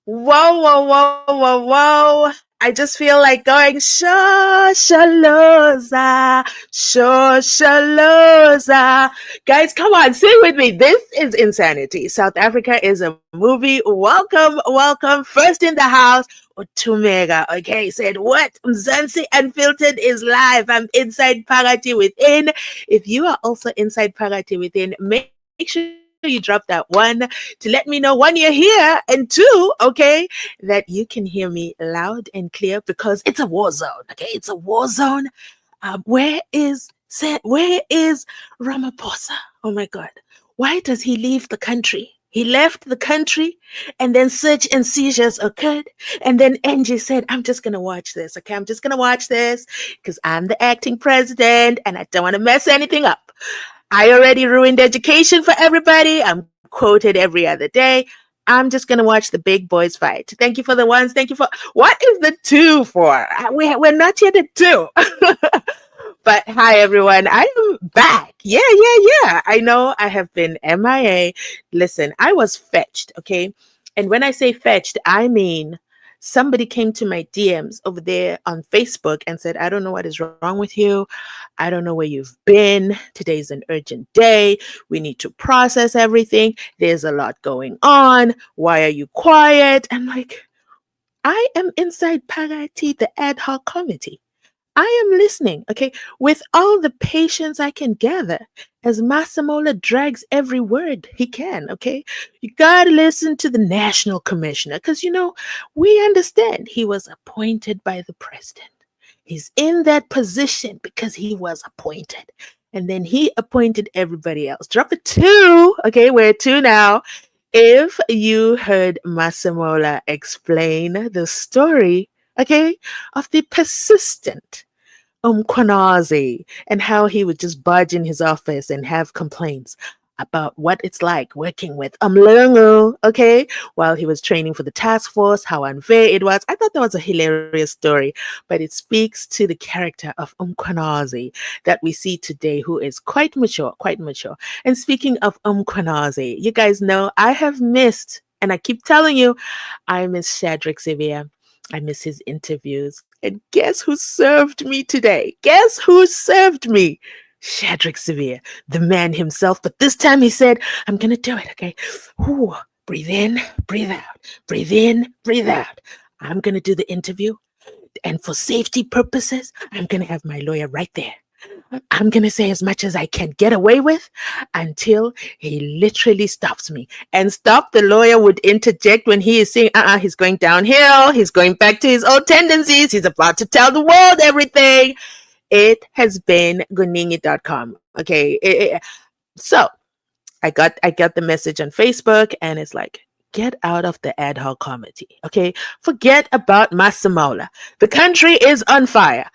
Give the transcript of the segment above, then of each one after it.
Whoa, whoa, whoa, whoa, whoa. I just feel like going Shoshaloza, Shoshaloza. Guys, come on, sing with me. This is insanity. South Africa is a movie. Welcome, welcome. First in the house, Utumega. Okay, said what? Mzansi Unfiltered is live. I'm inside Parati Within. If you are also inside Parati Within, make sure you drop that one to let me know, one, you're here, and two, okay, that you can hear me loud and clear because it's a war zone. Okay, it's a war zone. Where is Ramaphosa? Oh my God, why does he leave the country? He left the country and then search and seizures occurred. And then Angie said, I'm just going to watch this. Okay, I'm just going to watch this because I'm the acting president and I don't want to mess anything up. I already ruined education for everybody. I'm quoted every other day. I'm just going to watch the big boys fight. Thank you for the ones. Thank you for what is the two for? We're not yet at two. But hi, everyone. I am back. Yeah. I know I have been MIA. Listen, I was fetched. Okay. And when I say fetched, I mean somebody came to my DMs over there on Facebook and said, I don't know what is wrong with you. I don't know where you've been. Today's an urgent day. We need to process everything. There's a lot going on. Why are you quiet? I'm like, I am inside Parati, the ad hoc committee. I am listening, okay, with all the patience I can gather as Massamola drags every word he can, okay? You gotta listen to the national commissioner because, we understand he was appointed by the president. He's in that position because he was appointed. And then he appointed everybody else. Drop a two, okay, we're at two now. If you heard Massamola explain the story, okay, of the persistent Umkwanazi and how he would just budge in his office and have complaints about what it's like working with Umlungu, okay, while he was training for the task force, how unfair it was. I thought that was a hilarious story, but it speaks to the character of Umkwanazi that we see today, who is quite mature, quite mature. And speaking of Umkwanazi, you guys know I have missed, and I keep telling you, I miss Shadrack Sibiya. I miss his interviews. And guess who served me today? Guess who served me? Shadrack Sibiya, the man himself. But this time he said, I'm going to do it, okay? Ooh, breathe in, breathe out. Breathe in, breathe out. I'm going to do the interview. And for safety purposes, I'm going to have my lawyer right there. I'm going to say as much as I can get away with until he literally stops me. And stop, the lawyer would interject when he is saying, he's going downhill. He's going back to his old tendencies. He's about to tell the world everything. It has been guningi.com. Okay. So I got the message on Facebook and it's like, get out of the ad hoc committee. Okay. Forget about Massamola. The country is on fire.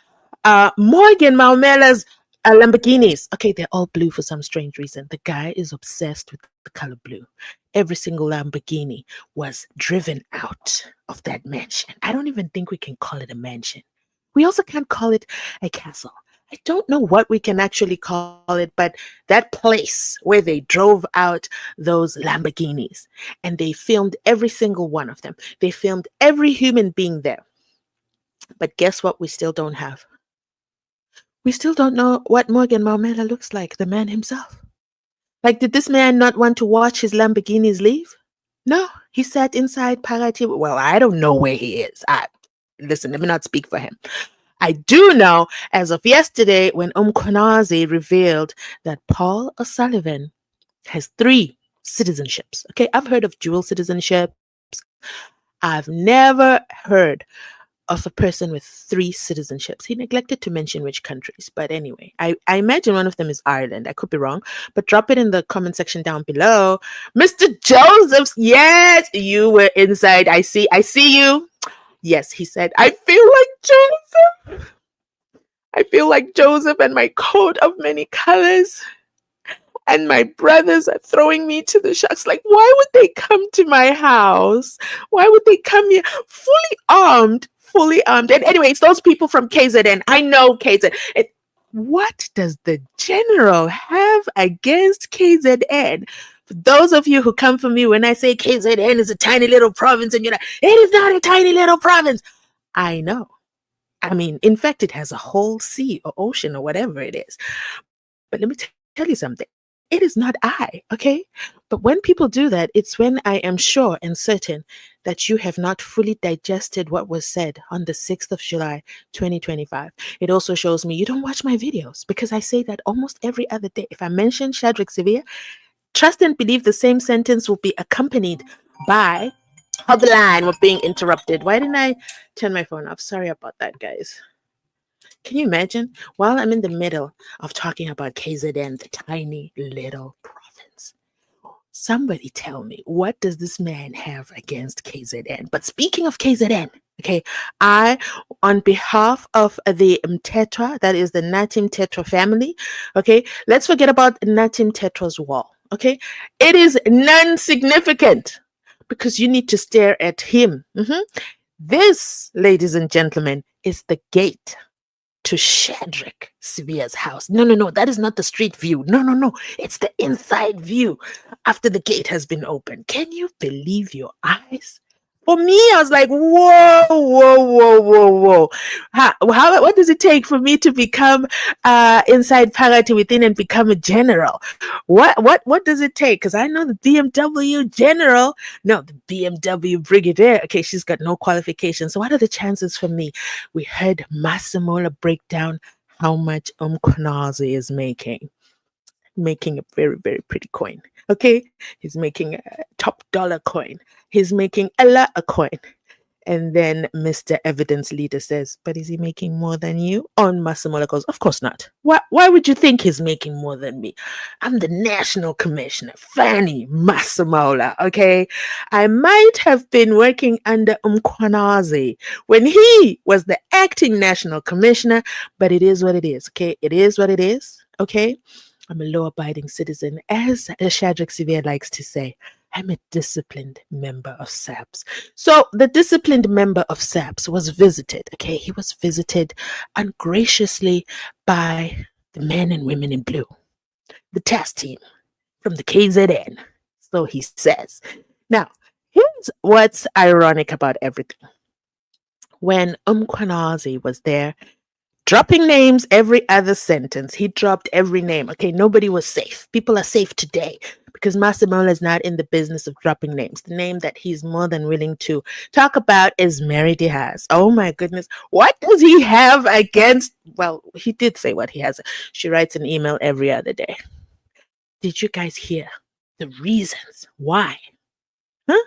Morgan Maumela's Lamborghinis. Okay, they're all blue for some strange reason. The guy is obsessed with the color blue. Every single Lamborghini was driven out of that mansion. I don't even think we can call it a mansion. We also can't call it a castle. I don't know what we can actually call it, but that place where they drove out those Lamborghinis and they filmed every single one of them. They filmed every human being there. But guess what we still don't have? We still don't know what Morgan Maumela looks like, the man himself. Like, did this man not want to watch his Lamborghinis leave? No, he sat inside Parati. Well, I don't know where he is. Listen, let me not speak for him. I do know, as of yesterday, when Umkwanazi revealed that Paul O'Sullivan has 3 citizenships. Okay, I've heard of dual citizenships. I've never heard of a person with 3 citizenships. He neglected to mention which countries. But anyway, I imagine one of them is Ireland. I could be wrong. But drop it in the comment section down below. Mr. Josephs, yes, you were inside. I see you. Yes, he said, I feel like Joseph. I feel like Joseph and my coat of many colors. And my brothers are throwing me to the sharks. Like, why would they come to my house? Why would they come here fully armed? And anyway, it's those people from KZN. I know KZN. What does the general have against KZN? Those of you who come for me when I say KZN is a tiny little province and you're like, it is not a tiny little province. I know. I mean, in fact, it has a whole sea or ocean or whatever it is. But let me tell you something. It is not I, okay? But when people do that, it's when I am sure and certain that you have not fully digested what was said on the 6th of July, 2025. It also shows me you don't watch my videos because I say that almost every other day. If I mention Shadrack Sibiya, trust and believe the same sentence will be accompanied by how the line was being interrupted. Why didn't I turn my phone off? Sorry about that, guys. Can you imagine? While I'm in the middle of talking about KZN, the tiny little province, somebody tell me, what does this man have against KZN? But speaking of KZN, okay, I, on behalf of the Mtetwa, that is the Natim Tetra family, okay, let's forget about Natim Tetra's wall, okay? It is non-significant because you need to stare at him. This, ladies and gentlemen, is the gate to Shadrack Sibiya's house. No, no, no, that is not the street view. No, no, no, it's the inside view after the gate has been opened. Can you believe your eyes? For me, I was like, whoa, whoa, whoa, whoa, whoa. What does it take for me to become inside Parati within and become a general? What does it take? Because I know the BMW general, no, the BMW brigadier. Okay, she's got no qualifications. So what are the chances for me? We heard Massimola break down how much Mchunu is making a very, very pretty coin. Okay, he's making a top dollar coin. He's making a coin. And then Mr. Evidence Leader says, but is he making more than you? On Massimola goes, of course not. Why would you think he's making more than me? I'm the National Commissioner, Fanny Massimola, okay? I might have been working under Mkwanazi when he was the acting National Commissioner, but it is what it is, okay? It is what it is, okay? I'm a law-abiding citizen, as Shadrack Sibiya likes to say. I'm a disciplined member of SAPS. So the disciplined member of SAPS was visited, okay? He was visited ungraciously by the men and women in blue, the task team from the KZN. So he says. Now, here's what's ironic about everything. When Mkwanazi was there, dropping names every other sentence. He dropped every name. Okay, nobody was safe. People are safe today because Massimola is not in the business of dropping names. The name that he's more than willing to talk about is Mary Diaz. Oh my goodness. What does he have against? Well, he did say what he has. She writes an email every other day. Did you guys hear the reasons why? Huh?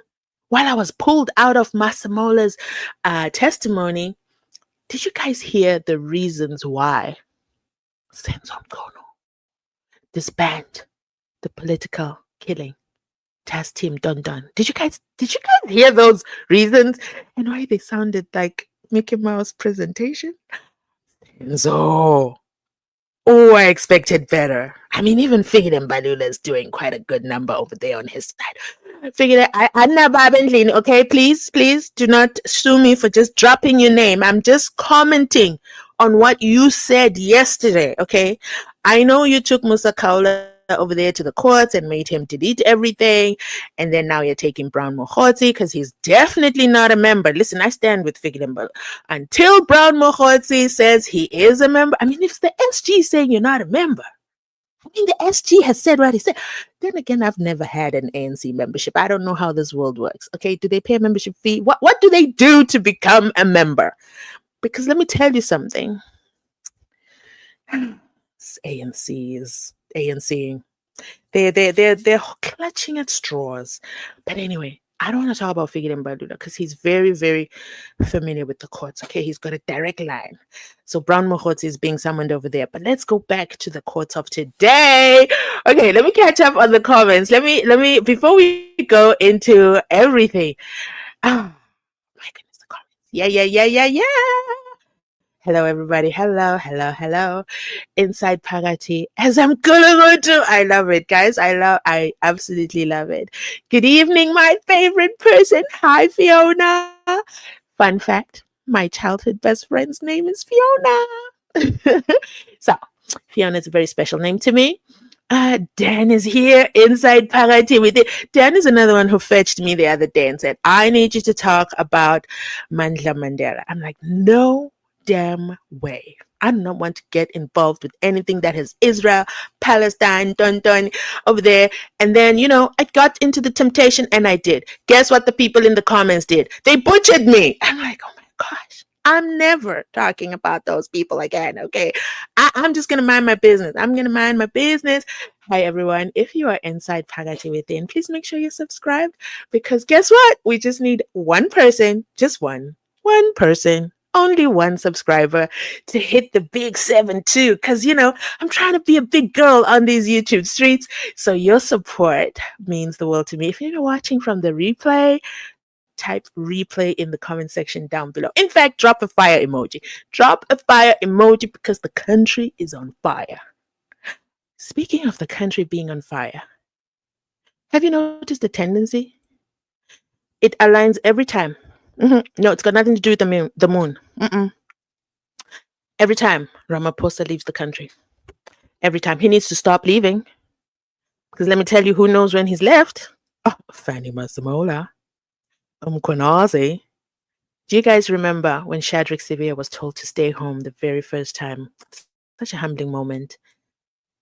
While I was pulled out of Massimola's testimony, did you guys hear the reasons why Senzo disband the political killing task team done? Did you guys hear those reasons and why they sounded like Mickey Mouse presentation? Senzo. Oh, I expected better. I mean, even Figured and Balula is doing quite a good number over there on his side. Figured, Anna Babentlin, okay, please do not sue me for just dropping your name. I'm just commenting on what you said yesterday, okay? I know you took Musa Kaula over there to the courts and made him delete everything, and then now you're taking Brown Mohotsi because he's definitely not a member. Listen, I stand with Figured and Balula. Until Brown Mohotsi says he is a member, I mean, if the SG saying you're not a member, I mean, the SG has said what he said. Then again, I've never had an ANC membership. I don't know how this world works. Okay, do they pay a membership fee? What do they do to become a member? Because let me tell you something. ANC is ANC. They're clutching at straws. But anyway, I don't want to talk about Figured and Balula because he's very, very familiar with the courts. Okay, he's got a direct line. So Brown Mohotsi is being summoned over there. But let's go back to the courts of today. Okay, let me catch up on the comments. Let me before we go into everything. Oh my goodness, the comments. Yeah. Hello, everybody. Hello. Inside Pagati. As I'm gonna do. I love it, guys. I absolutely love it. Good evening, my favorite person. Hi, Fiona. Fun fact, my childhood best friend's name is Fiona. So, Fiona is a very special name to me. Dan is here inside Parati with it. Dan is another one who fetched me the other day and said, I need you to talk about Mandla Mandela. I'm like, no damn way. I do not want to get involved with anything that has Israel, Palestine, dun over there. And then, I got into the temptation and I did. Guess what the people in the comments did? They butchered me. I'm like, oh my gosh. I'm never talking about those people again, okay? I'm just going to mind my business. I'm going to mind my business. Hi, everyone. If you are inside Pagati Within, please make sure you're subscribed because guess what? We just need one person, just one person, only one subscriber to hit the big 7 too. Because, I'm trying to be a big girl on these YouTube streets. So your support means the world to me. If you're watching from the replay, type replay in the comment section down below. In fact, drop a fire emoji. Drop a fire emoji because the country is on fire. Speaking of the country being on fire, have you noticed the tendency? It aligns every time. No, it's got nothing to do with the moon. Every time Ramaphosa leaves the country. Every time. He needs to stop leaving. Because let me tell you who knows when he's left. Oh, Fanny Masemola. Mchunu. Do you guys remember when Shadrack Sibiya was told to stay home the very first time? Such a humbling moment.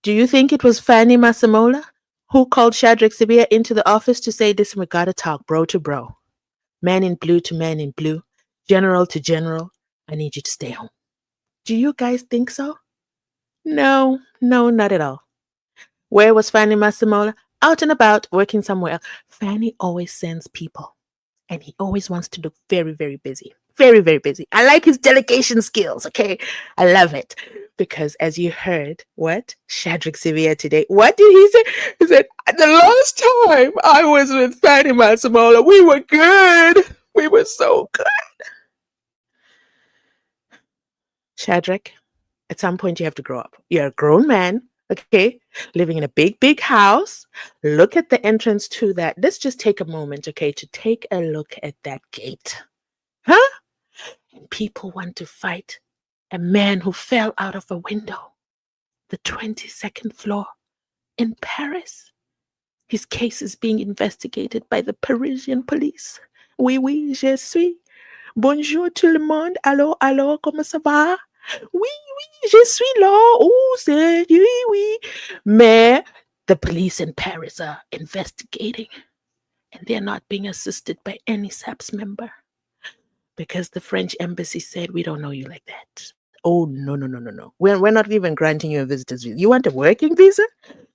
Do you think it was Fanny Masemola who called Shadrack Sibiya into the office to say, listen, we gotta talk bro to bro. Man in blue to man in blue. General to general. I need you to stay home. Do you guys think so? No, not at all. Where was Fanny Masemola? Out and about, working somewhere else. Fanny always sends people. And he always wants to look very, very busy. Very, very busy. I like his delegation skills, okay? I love it. Because as you heard, what? Shadrack Sibiya today. What did he say? He said, the last time I was with Fanny Masemola, we were good. We were so good. Shadrack, at some point you have to grow up. You're a grown man, okay? Living in a big, big house. Look at the entrance to that. Let's just take a moment, okay, to take a look at that gate. Huh? And people want to fight a man who fell out of a window, the 22nd floor in Paris. His case is being investigated by the Parisian police. Oui, je suis. Bonjour tout le monde. Alors, comment ça va? Oui, je suis là. Oh, c'est oui. Mais the police in Paris are investigating and they're not being assisted by any SAPS member because the French embassy said, we don't know you like that. Oh, no. We're not even granting you a visitor's visa. You want a working visa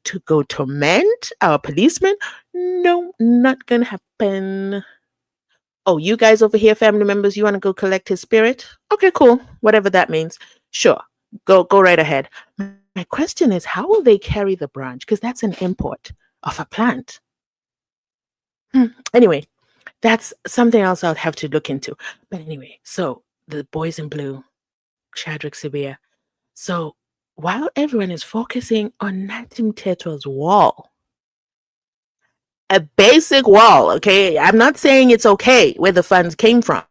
to go torment our policemen? No, not gonna happen. Oh, you guys over here, family members, you want to go collect his spirit? Okay, cool. Whatever that means. Sure. Go right ahead. My question is, how will they carry the branch? Because that's an import of a plant. Anyway, that's something else I'll have to look into. But anyway, so the boys in blue, Shadrack Sibiya. So while everyone is focusing on Natim Teto's wall, a basic wall, okay? I'm not saying it's okay where the funds came from.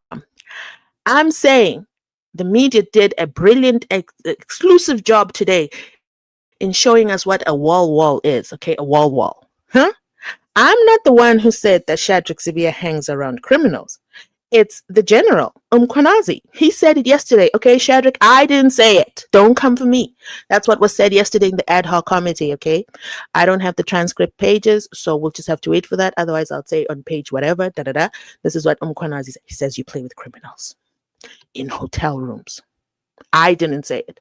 I'm saying the media did a brilliant exclusive job today in showing us what a wall is, okay? A wall. Huh? I'm not the one who said that Shadrack Sibiya hangs around criminals. It's the general, Mchunu. He said it yesterday. Okay, Shadrack, I didn't say it. Don't come for me. That's what was said yesterday in the ad hoc committee, okay? I don't have the transcript pages, so we'll just have to wait for that. Otherwise, I'll say on page whatever, This is what Mchunu says. He says you play with criminals in hotel rooms. I didn't say it.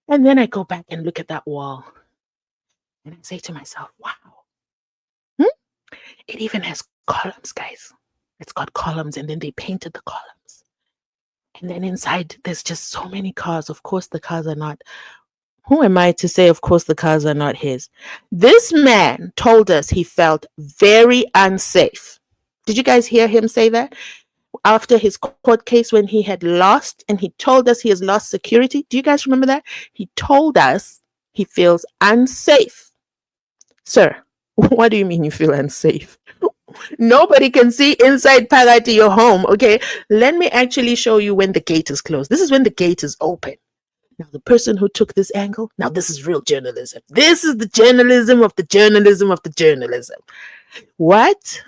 And then I go back and look at that wall. And I say to myself, wow. It even has columns, guys. It's got columns, and then they painted the columns. And then inside, there's just so many cars. Of course, the cars are not. Who am I to say, of course, the cars are not his? This man told us he felt very unsafe. Did you guys hear him say that? After his court case, when he had lost, and he told us he has lost security. Do you guys remember that? He told us he feels unsafe. Sir, what do you mean you feel unsafe? Nobody can see inside Parati, your home, okay? Let me actually show you when the gate is closed. This is when the gate is open. Now, the person who took this angle, now this is real journalism. This is the journalism of the journalism of the journalism. What?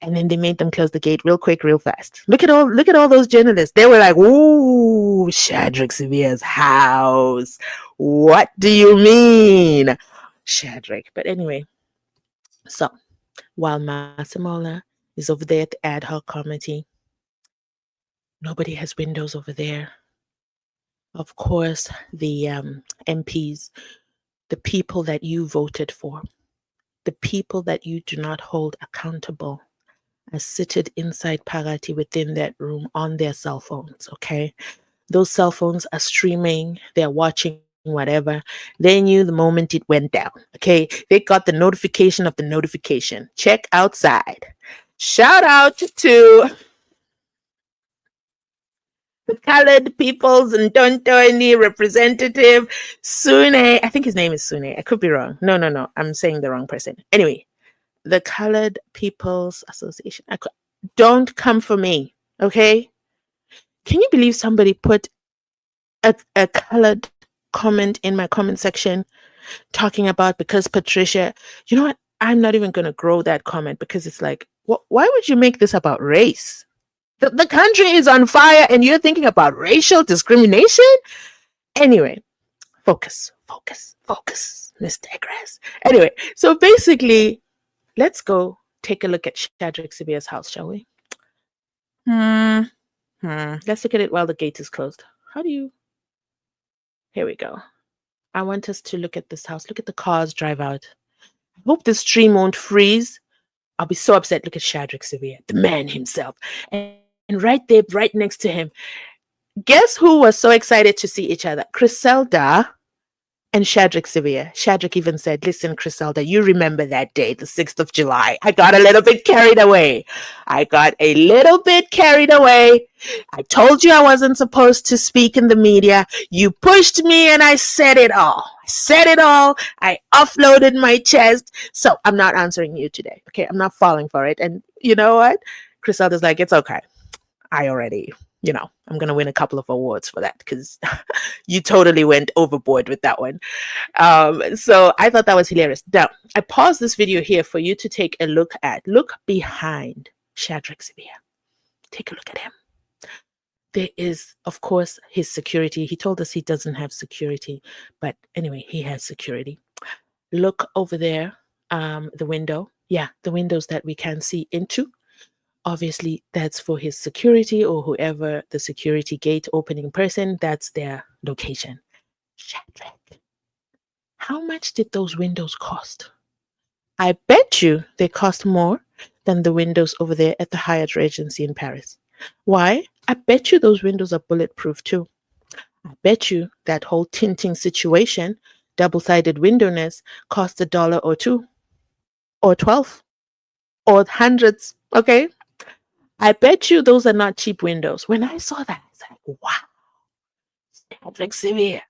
And then they made them close the gate real quick, real fast. Look at all those journalists. They were like, "Ooh, Shadrack Sibiya's house. What do you mean, Shadrack?" But anyway, so while Masimola is over there at the ad hoc committee, nobody has windows over there. Of course, the MPs, the people that you voted for, the people that you do not hold accountable, are seated inside Parati within that room on their cell phones. Okay, those cell phones are streaming, they're watching whatever. They knew the moment it went down. Okay, they got the notification of the notification. Check outside. Shout out to the colored people's and Tontoni representative Sune. I think his name is Sune. I could be wrong. No. I'm saying the wrong person. Anyway, the Colored People's Association. Don't come for me, okay? Can you believe somebody put a colored comment in my comment section talking about because Patricia, you know what? I'm not even going to grow that comment because it's like, why would you make this about race? The country is on fire and you're thinking about racial discrimination? Anyway, focus, Miss Digress. Anyway, so basically, let's go take a look at Shadrack Sibiya's house, shall we? Let's look at it while the gate is closed. How do you? Here we go. I want us to look at this house. Look at the cars drive out. I hope the stream won't freeze. I'll be so upset. Look at Shadrack Sibiya, the man himself. And right there, right next to him, guess who was so excited to see each other? Griselda and Shadrack Sibiya. Shadrack even said, "Listen, Griselda, you remember that day, the 6th of July. I got a little bit carried away. I told you I wasn't supposed to speak in the media. You pushed me and I said it all. I offloaded my chest. So I'm not answering you today. Okay, I'm not falling for it." And you know what? Griselda's like, "It's okay. I already, I'm going to win a couple of awards for that because you totally went overboard with that one." So I thought that was hilarious. Now, I paused this video here for you to take a look behind Shadrack Sibiya. Take a look at him. There is, of course, his security. He told us he doesn't have security, but anyway, he has security. Look over there, the window. Yeah, the windows that we can see into. Obviously, that's for his security or whoever the security gate opening person, that's their location. Shadrack. How much did those windows cost? I bet you they cost more than the windows over there at the Hyatt Regency in Paris. Why? I bet you those windows are bulletproof too. I bet you that whole tinting situation, double-sided windowless, cost $1 or $2 or 12 or hundreds, okay? I bet you those are not cheap windows. When I saw that, I was like, wow, Shadrack Sibiya.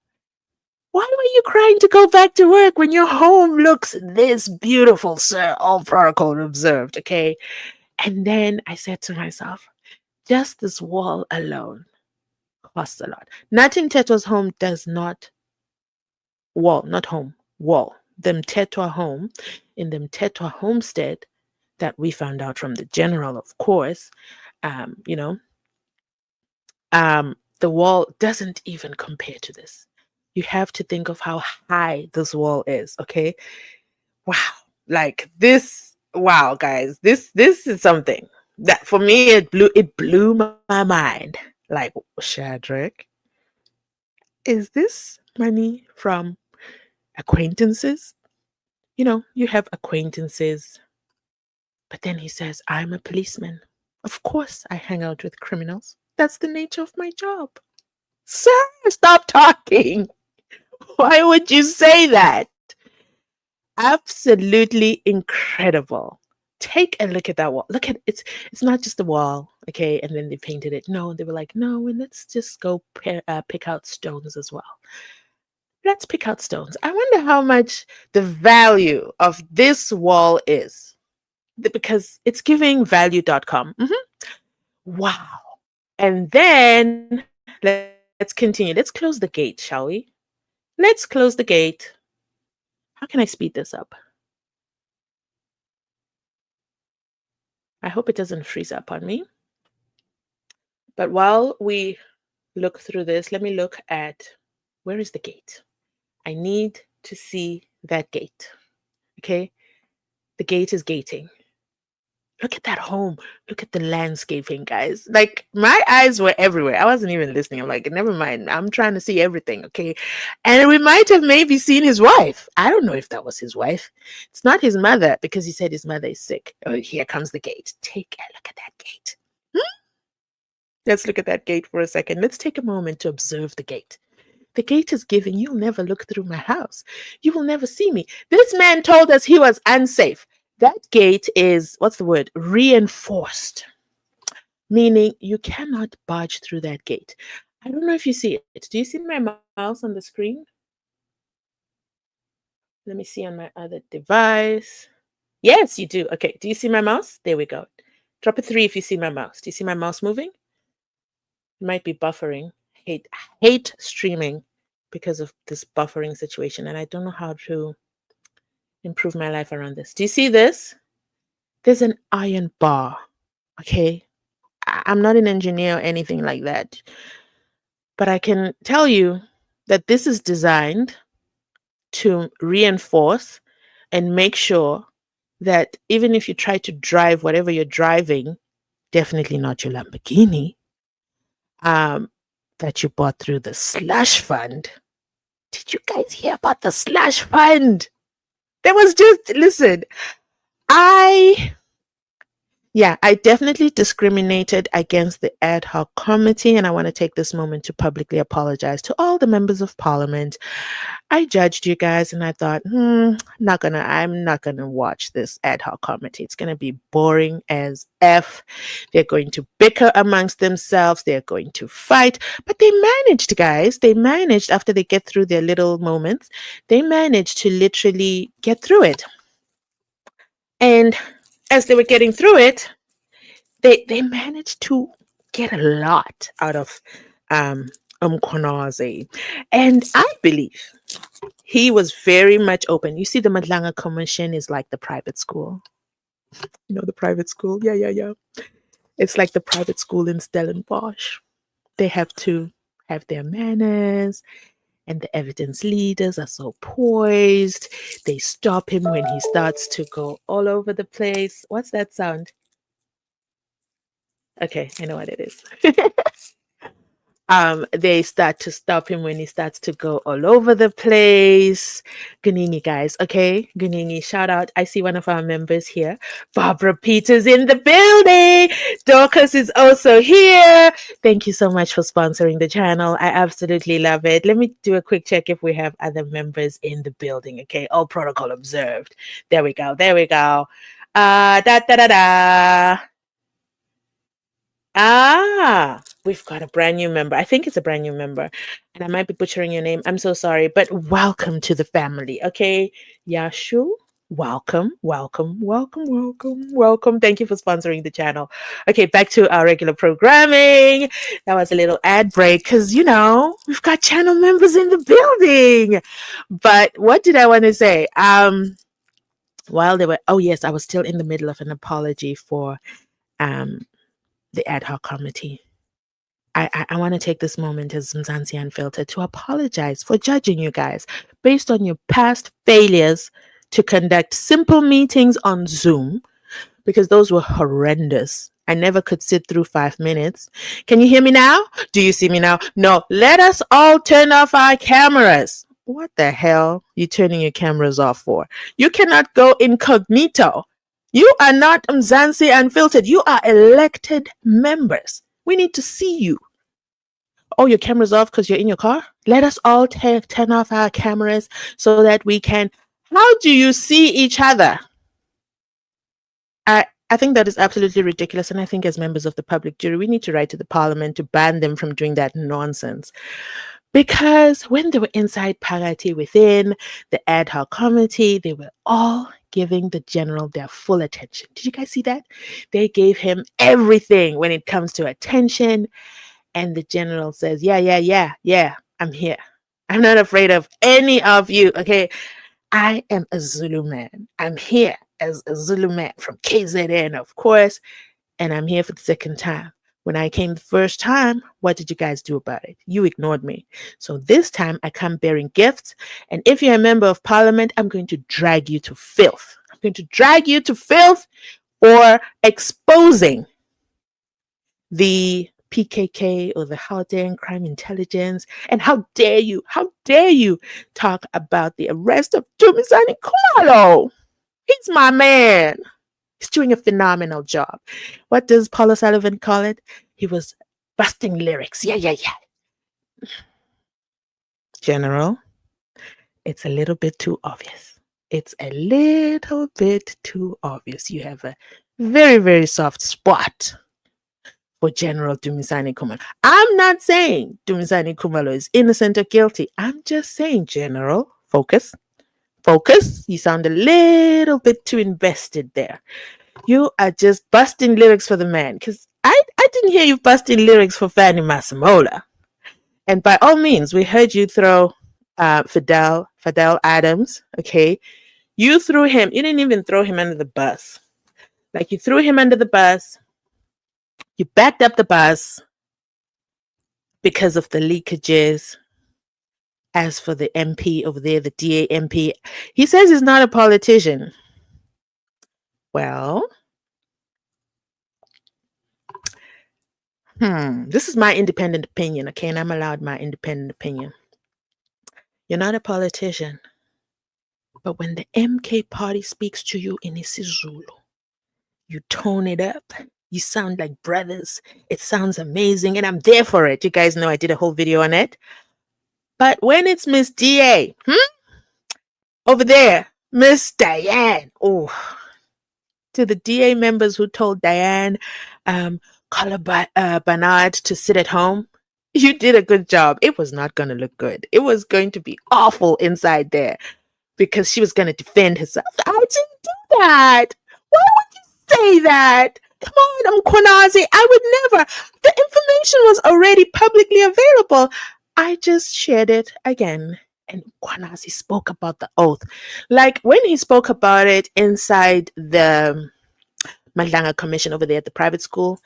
Why were you crying to go back to work when your home looks this beautiful, sir? All protocol observed, okay? And then I said to myself, just this wall alone costs a lot. Natin Teto's home does not, not home, wall. Them Tetwa home, in them Tetwa homestead that we found out from the general, of course, you know, the wall doesn't even compare to this. You have to think of how high this wall is, okay? Wow. Like this, wow, guys. This is something that for me it blew my mind. Like, Shadrack, is this money from acquaintances? You have acquaintances. But then he says, "I'm a policeman. Of course I hang out with criminals. That's the nature of my job." Sir, stop talking. Why would you say that? Absolutely incredible. Take a look at that wall. Look at it. It's not just a wall, okay? And then they painted it. No, they were like, no, and let's just go pick out stones as well. Let's pick out stones. I wonder how much the value of this wall is because it's giving value.com. Wow. And then let's take a look. let's continue. Let's close the gate, shall we? Let's close the gate. How can I speed this up? I hope it doesn't freeze up on me. But while we look through this, let me look at where is the gate? I need to see that gate. Okay? The gate is gating. Look at that home. Look at the landscaping, guys. Like my eyes were everywhere. I wasn't even listening. I'm like, never mind. I'm trying to see everything. Okay. And we might have maybe seen his wife. I don't know if that was his wife. It's not his mother because he said his mother is sick. Oh, here comes the gate. Take a look at that gate. Let's look at that gate for a second. Let's take a moment to observe the gate. The gate is giving, you'll never look through my house. You will never see me. This man told us he was unsafe. That gate is, what's the word? Reinforced. Meaning you cannot barge through that gate. I don't know if you see it. Do you see my mouse on the screen? Let me see on my other device. Yes, you do. Okay. Do you see my mouse? There we go. Drop a 3 if you see my mouse. Do you see my mouse moving? It might be buffering. Hate streaming because of this buffering situation. And I don't know how to improve my life around this. Do you see this? There's an iron bar. Okay. I'm not an engineer or anything like that. But I can tell you that this is designed to reinforce and make sure that even if you try to drive whatever you're driving, definitely not your Lamborghini, that you bought through the slush fund. Did you guys hear about the slush fund? There was just, listen, I definitely discriminated against the ad hoc committee, and I want to take this moment to publicly apologize to all the members of parliament. I judged you guys, and I thought, I'm not gonna watch this ad hoc committee. It's gonna be boring as F. They're going to bicker amongst themselves. They're going to fight, but they managed, guys. They managed after they get through their little moments. They managed to literally get through it, and as they were getting through it, they managed to get a lot out of Mchunu. And I believe he was very much open. You see, the Madlanga Commission is like the private school. You know, the private school? Yeah. It's like the private school in Stellenbosch. They have to have their manners, and the evidence leaders are so poised. They stop him when he starts to go all over the place. What's that sound? Okay, I know what it is. They start to stop him when he starts to go all over the place. Gunini, guys, okay? Gunini, shout out. I see one of our members here. Barbara Peters in the building. Dorcas is also here. Thank you so much for sponsoring the channel. I absolutely love it. Let me do a quick check if we have other members in the building, okay? All protocol observed. There we go. Da da da da. We've got a brand new member. I think it's a brand new member, and I might be butchering your name. I'm so sorry, but welcome to the family. Okay, Yashu, welcome. Thank you for sponsoring the channel. Okay, back to our regular programming. That was a little ad break because we've got channel members in the building. But what did I want to say? While they were, oh yes, I was still in the middle of an apology for the ad hoc committee. I want to take this moment as Mzansi Unfiltered to apologize for judging you guys based on your past failures to conduct simple meetings on Zoom, because those were horrendous. I never could sit through 5 minutes. Can you hear me now? Do you see me now? No. Let us all turn off our cameras. What the hell are you turning your cameras off for? You cannot go incognito. You are not Mzansi Unfiltered. You are elected members. We need to see you. Oh, your camera's off because you're in your car? Let us all turn off our cameras so that we can. How do you see each other? I think that is absolutely ridiculous. And I think as members of the public jury, we need to write to the parliament to ban them from doing that nonsense. Because when they were inside Parati within the ad hoc committee, they were all giving the general their full attention. Did you guys see that? They gave him everything when it comes to attention. And the general says, yeah, I'm here. I'm not afraid of any of you. Okay. I am a Zulu man. I'm here as a Zulu man from KZN, of course. And I'm here for the second time. When I came the first time, what did you guys do about it? You ignored me. So this time I come bearing gifts. And if you're a member of parliament, I'm going to drag you to filth. I'm going to drag you to filth for exposing the PKK or the Haldane Crime Intelligence. And how dare you talk about the arrest of Dumisani Kumalo? He's my man. He's doing a phenomenal job. What does Paula Sullivan call it? He was busting lyrics. Yeah. General, it's a little bit too obvious. It's a little bit too obvious. You have a very, very soft spot for General Dumisani Kumalo. I'm not saying Dumisani Kumalo is innocent or guilty. I'm just saying, General, focus. Focus. You sound a little bit too invested there. You are just busting lyrics for the man. Because I didn't hear you busting lyrics for Fanny Masemola. And by all means, we heard you throw Fidel Adams. Okay. You threw him. You didn't even throw him under the bus. Like, you threw him under the bus. You backed up the bus because of the leakages. As for the MP over there, the DA MP, he says he's not a politician. Well, this is my independent opinion, okay? And I'm allowed my independent opinion. You're not a politician. But when the MK party speaks to you in isiZulu, you tone it up. You sound like brothers. It sounds amazing, and I'm there for it. You guys know I did a whole video on it. But when it's Miss DA, over there, Miss Diane, to the DA members who told Diane, Bernard to sit at home, you did a good job. It was not going to look good. It was going to be awful inside there because she was going to defend herself. I didn't do that. Why would you say that? Come on, Mkhonazi. I would never. The information was already publicly available. I just shared it again. And Mkhonazi spoke about the oath. Like when he spoke about it inside the Mandlanga Commission over there at the private school,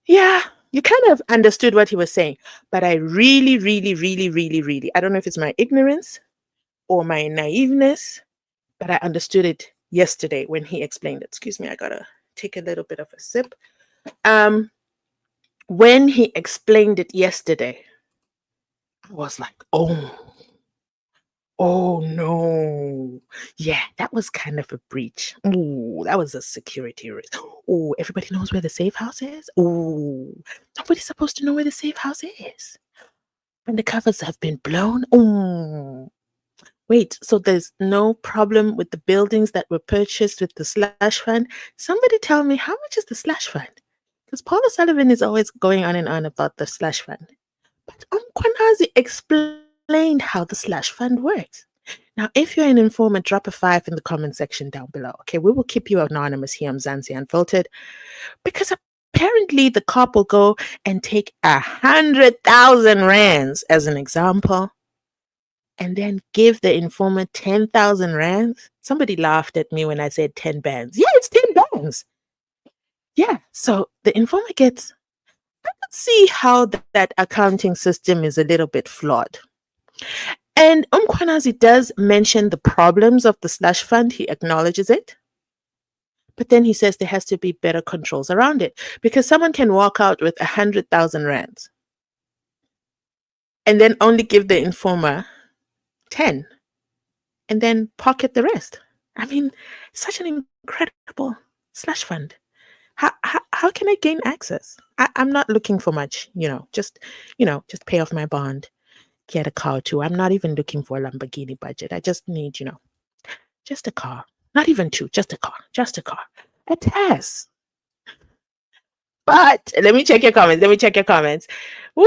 yeah, you kind of understood what he was saying. But I really, I don't know if it's my ignorance or my naiveness, but I understood it yesterday when he explained it. Excuse me, I gotta take a little bit of a sip. When he explained it yesterday, I was like, oh no. Yeah, that was kind of a breach. Oh, that was a security risk. Oh, everybody knows where the safe house is? Oh, nobody's supposed to know where the safe house is. And the covers have been blown. Oh. Wait, so there's no problem with the buildings that were purchased with the slush fund? Somebody tell me, how much is the slush fund? Because Paula Sullivan is always going on and on about the slush fund. But Kwanazi explained how the slush fund works. Now, if you're an informant, drop a 5 in the comment section down below. Okay, we will keep you anonymous here on Mzansi Unfiltered. Because apparently the cop will go and take 100,000 rands as an example, and then give the informant 10,000 rands. Somebody laughed at me when I said 10 bands. Yeah, it's 10 bands. Yeah, so the informant gets, I can see how that accounting system is a little bit flawed. And Umkwanazi does mention the problems of the slush fund. He acknowledges it. But then he says there has to be better controls around it because someone can walk out with 100,000 rands and then only give the informer 10 and then pocket the rest. I mean, such an incredible slush fund. How can I gain access? I'm not looking for much, just pay off my bond, get a car too. I'm not even looking for a Lamborghini budget. I just need, just a car. Not even two, just a car. A test. But let me check your comments. Woo!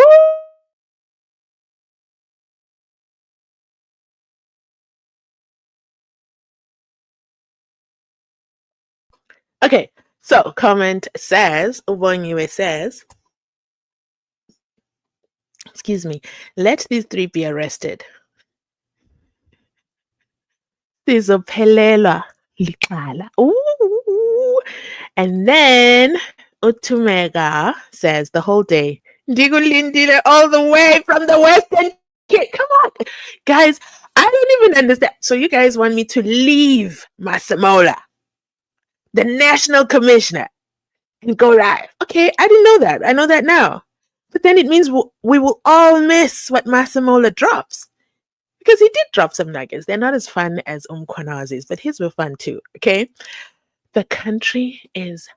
Okay, so comment says, Ubonyiwe says, excuse me, let these three be arrested. Sizophelelwa licala. Ooh. And then Utumega says the whole day, Ndikulindile all the way from the Western Cape. Come on. Guys, I don't even understand. So you guys want me to leave Masemola, the national commissioner, and go live. Okay, I didn't know that. I know that now. But then it means we will all miss what Masemola drops. Because he did drop some nuggets. They're not as fun as Umkwanazi's, but his were fun too. Okay. The country is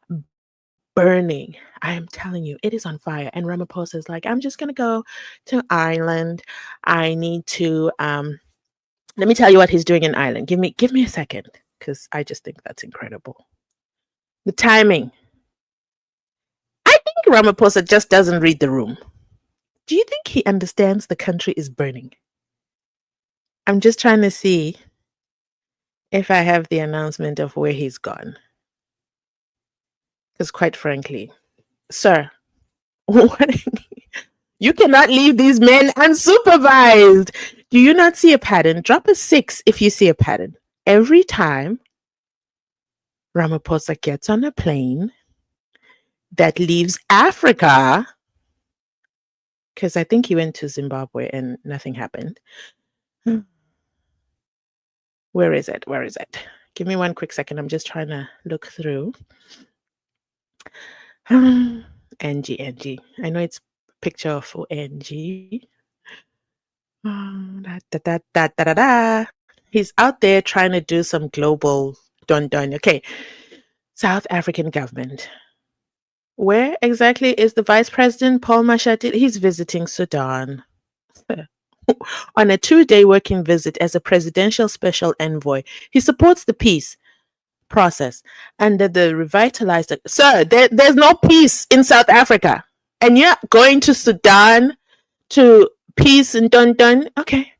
burning. I am telling you, it is on fire. And Ramaphosa is like, I'm just gonna go to Ireland. I need to let me tell you what he's doing in Ireland. Give me a second, because I just think that's incredible. The timing. I think Ramaphosa just doesn't read the room. Do you think he understands the country is burning? I'm just trying to see if I have the announcement of where he's gone. Because quite frankly, sir, you cannot leave these men unsupervised. Do you not see a pattern? Drop a 6 if you see a pattern. Every time Ramaphosa gets on a plane that leaves Africa, because I think he went to Zimbabwe and nothing happened. Where is it? Where is it? Give me one quick second. I'm just trying to look through. Angie. I know it's a picture of Angie. He's out there trying to do some global done. Okay. South African government. Where exactly is the Vice President Paul Mashatile? He's visiting Sudan on a 2-day working visit as a presidential special envoy. He supports the peace process under the revitalized. Sir, there's no peace in South Africa, and you're going to Sudan to peace and done. Okay.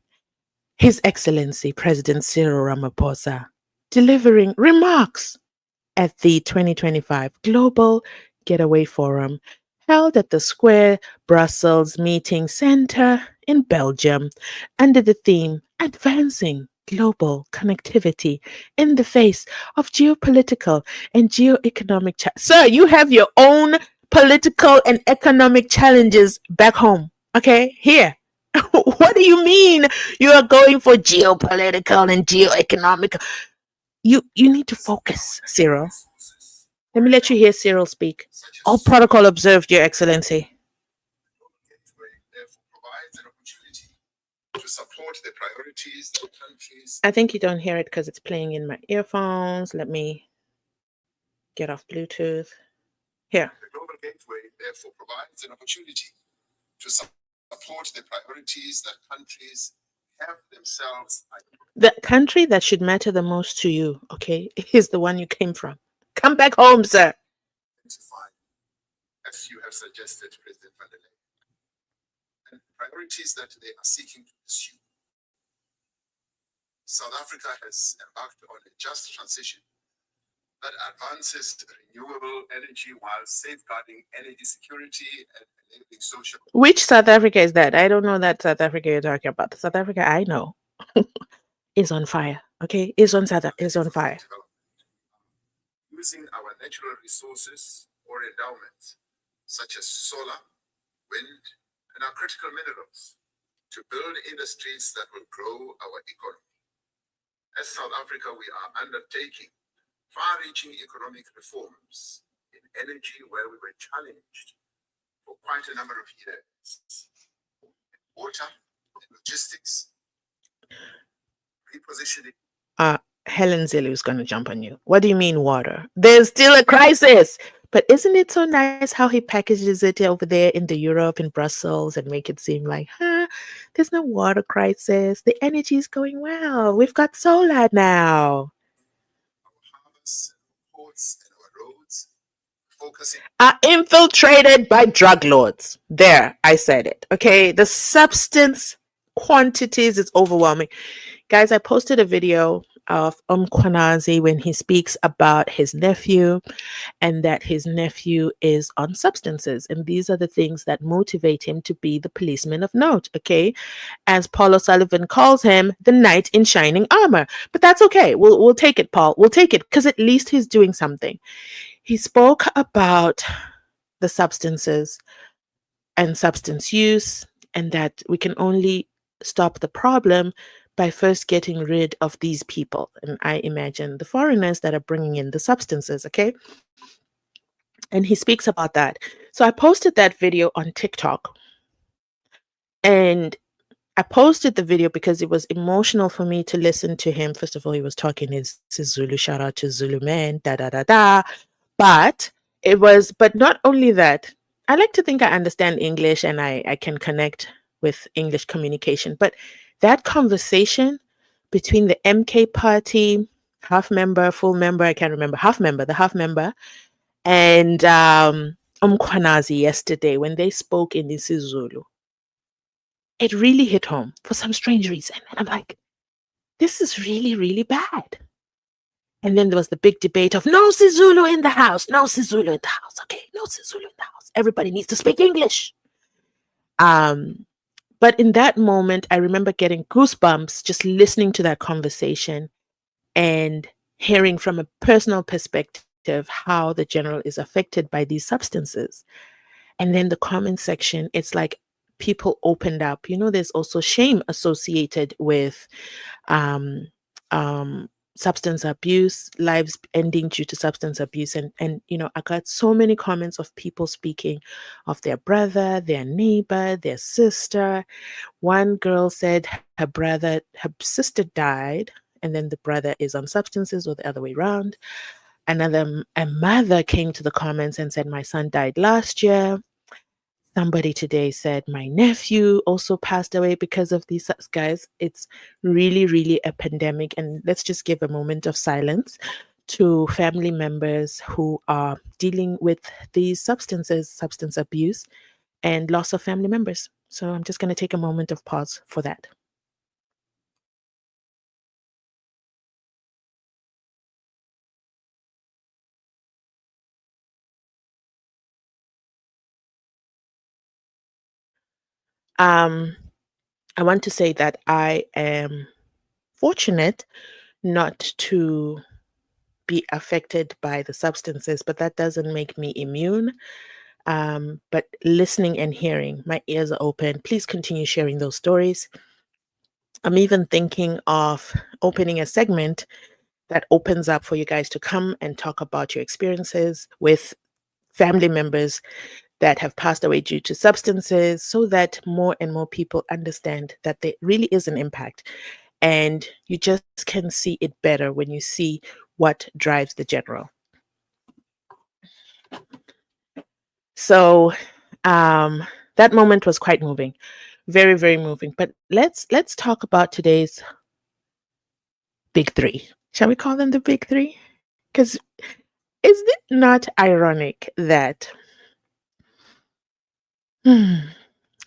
His Excellency President Cyril Ramaphosa delivering remarks at the 2025 Global Getaway Forum held at the Square Brussels Meeting Center in Belgium under the theme Advancing Global Connectivity in the Face of Geopolitical and Geoeconomic Sir, you have your own political and economic challenges back home. Okay, here. What do you mean you are going for geopolitical and geoeconomic? You need to focus, Cyril. Let me let you hear Cyril speak. All protocol observed, Your Excellency. To support the priorities of countries. I think you don't hear it because it's playing in my earphones. Let me get off Bluetooth. Here. The Global Gateway therefore provides an opportunity to support the priorities that countries have themselves. The country that should matter the most to you, okay, is the one you came from. Come back home, sir. As you have suggested, President van der Leyen. And priorities that they are seeking to pursue. South Africa has embarked on a just transition that advances renewable energy while safeguarding energy security and enabling social. Which South Africa is that? I don't know that South Africa you're talking about. The South Africa I know is on fire. Okay, is on fire. Using our natural resources or endowments, such as solar, wind, and our critical minerals, to build industries that will grow our economy. As South Africa, we are undertaking far-reaching economic reforms in energy where we were challenged for quite a number of years. Water and logistics, repositioning. Helen Zille is going to jump on you. What do you mean water? There's still a crisis. But isn't it so nice how he packages it over there in the Europe, in Brussels, and make it seem like, there's no water crisis. The energy is going well. We've got solar now. Our harbors, ports, and our roads are infiltrated by drug lords. There, I said it. Okay, the substance quantities is overwhelming. Guys, I posted a video of Mkhwanazi when he speaks about his nephew and that his nephew is on substances. And these are the things that motivate him to be the policeman of note, okay? As Paul O'Sullivan calls him, the knight in shining armor. But that's okay. We'll take it, Paul. We'll take it because at least he's doing something. He spoke about the substances and substance use, and that we can only stop the problem by first getting rid of these people. And I imagine the foreigners that are bringing in the substances, okay? And he speaks about that. So I posted that video on TikTok. And I posted the video because it was emotional for me to listen to him. First of all, he was talking his Zulu, shout out to Zulu man, da da da da. But not only that, I like to think I understand English and I can connect with English communication. But that conversation between the MK party, half member, full member, I can't remember, the half member, and Mkhwanazi yesterday when they spoke in isiZulu, it really hit home for some strange reason. And I'm like, this is really, really bad. And then there was the big debate of no Sizulu in the house, no Sizulu in the house. Okay, no Sizulu in the house. Everybody needs to speak English. But in that moment, I remember getting goosebumps just listening to that conversation and hearing from a personal perspective how the general is affected by these substances. And then the comment section, it's like people opened up. You know, there's also shame associated with um, substance abuse, lives ending due to substance abuse. And you know, I got so many comments of people speaking of their brother, their neighbor, their sister. One girl said her sister died, and then the brother is on substances, or the other way around. A mother came to the comments and said, my son died last year. Somebody today said my nephew also passed away because of these. Guys, it's really, really a pandemic. And let's just give a moment of silence to family members who are dealing with these substances, substance abuse, and loss of family members. So I'm just going to take a moment of pause for that. I want to say that I am fortunate not to be affected by the substances, but that doesn't make me immune. But listening and hearing, my ears are open. Please continue sharing those stories. I'm even thinking of opening a segment that opens up for you guys to come and talk about your experiences with family members that have passed away due to substances, so that more and more people understand that there really is an impact. And you just can see it better when you see what drives the general. So that moment was quite moving, very, very moving. But let's talk about today's big three. Shall we call them the big three? Because is it not ironic that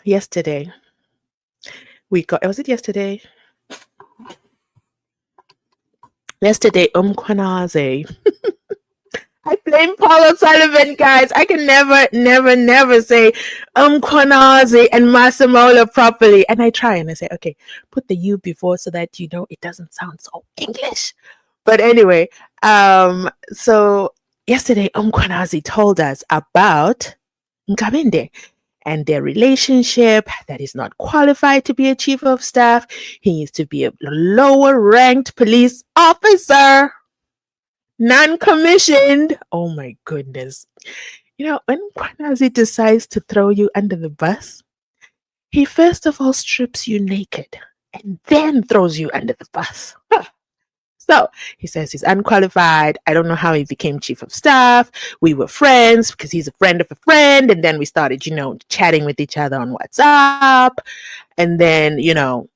yesterday we got, was it yesterday? Yesterday, Mkhwanazi. I blame Paul O'Sullivan, guys. I can never say Mkhwanazi and Masemola properly. And I try and I say, okay, put the U before so that you know it doesn't sound so English. But anyway, so yesterday Mkhwanazi told us about Nkabinde and their relationship, that he's not qualified to be a chief of staff. He needs to be a lower ranked police officer, non-commissioned. Oh my goodness. You know, when Mkhwanazi decides to throw you under the bus, he first of all strips you naked and then throws you under the bus. So he says he's unqualified. I don't know how he became chief of staff. We were friends because he's a friend of a friend. And then we started, you know, chatting with each other on WhatsApp. And then, you know,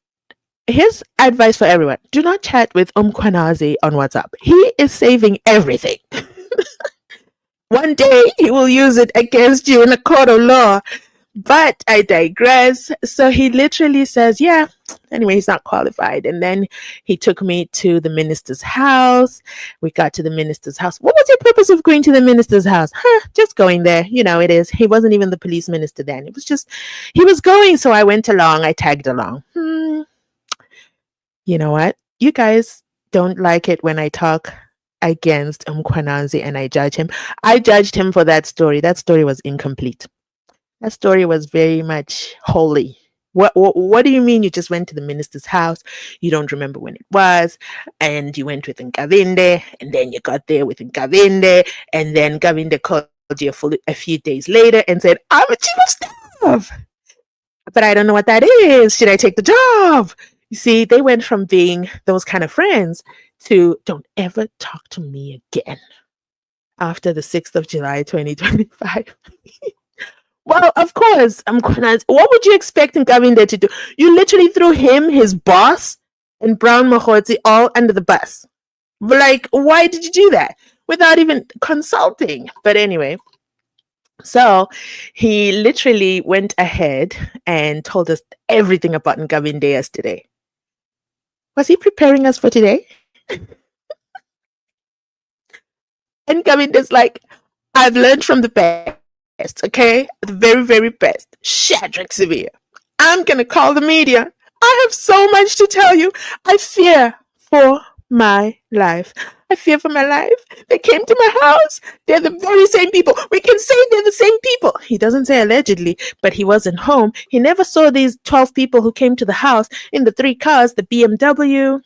here's advice for everyone. Do not chat with Mkhwanazi on WhatsApp. He is saving everything. One day he will use it against you in a court of law. But I digress. So he literally says, yeah, anyway, he's not qualified. And then he took me to the minister's house. We got to the minister's house. What was your purpose of going to the minister's house? Just going there. You know, it is. He wasn't even the police minister then. It was just, he was going. So I went along. I tagged along. You know what? You guys don't like it when I talk against Mkwananzi and I judge him. I judged him for that story. That story was incomplete. That story was very much holy. What do you mean you just went to the minister's house? You don't remember when it was, and you went with Nkavinde, and then you got there with Nkavinde, and then Nkavinde called you a few days later and said, I'm a chief of staff, but I don't know what that is. Should I take the job? You see, they went from being those kind of friends to don't ever talk to me again after the 6th of July 2025. Well, of course, I'm gonna. What would you expect Nkavinde to do? You literally threw him, his boss, and Brown Mahotsi all under the bus. Like, why did you do that without even consulting? But anyway, so he literally went ahead and told us everything about Nkavinde yesterday. Was he preparing us for today? And Nkavinde's like, I've learned from the best, okay? The very, very best. Shadrack Sibiya. I'm going to call the media. I have so much to tell you. I fear for my life. I fear for my life. They came to my house. They're the very same people. We can say they're the same people. He doesn't say allegedly, but he wasn't home. He never saw these 12 people who came to the house in the 3 cars, the BMW.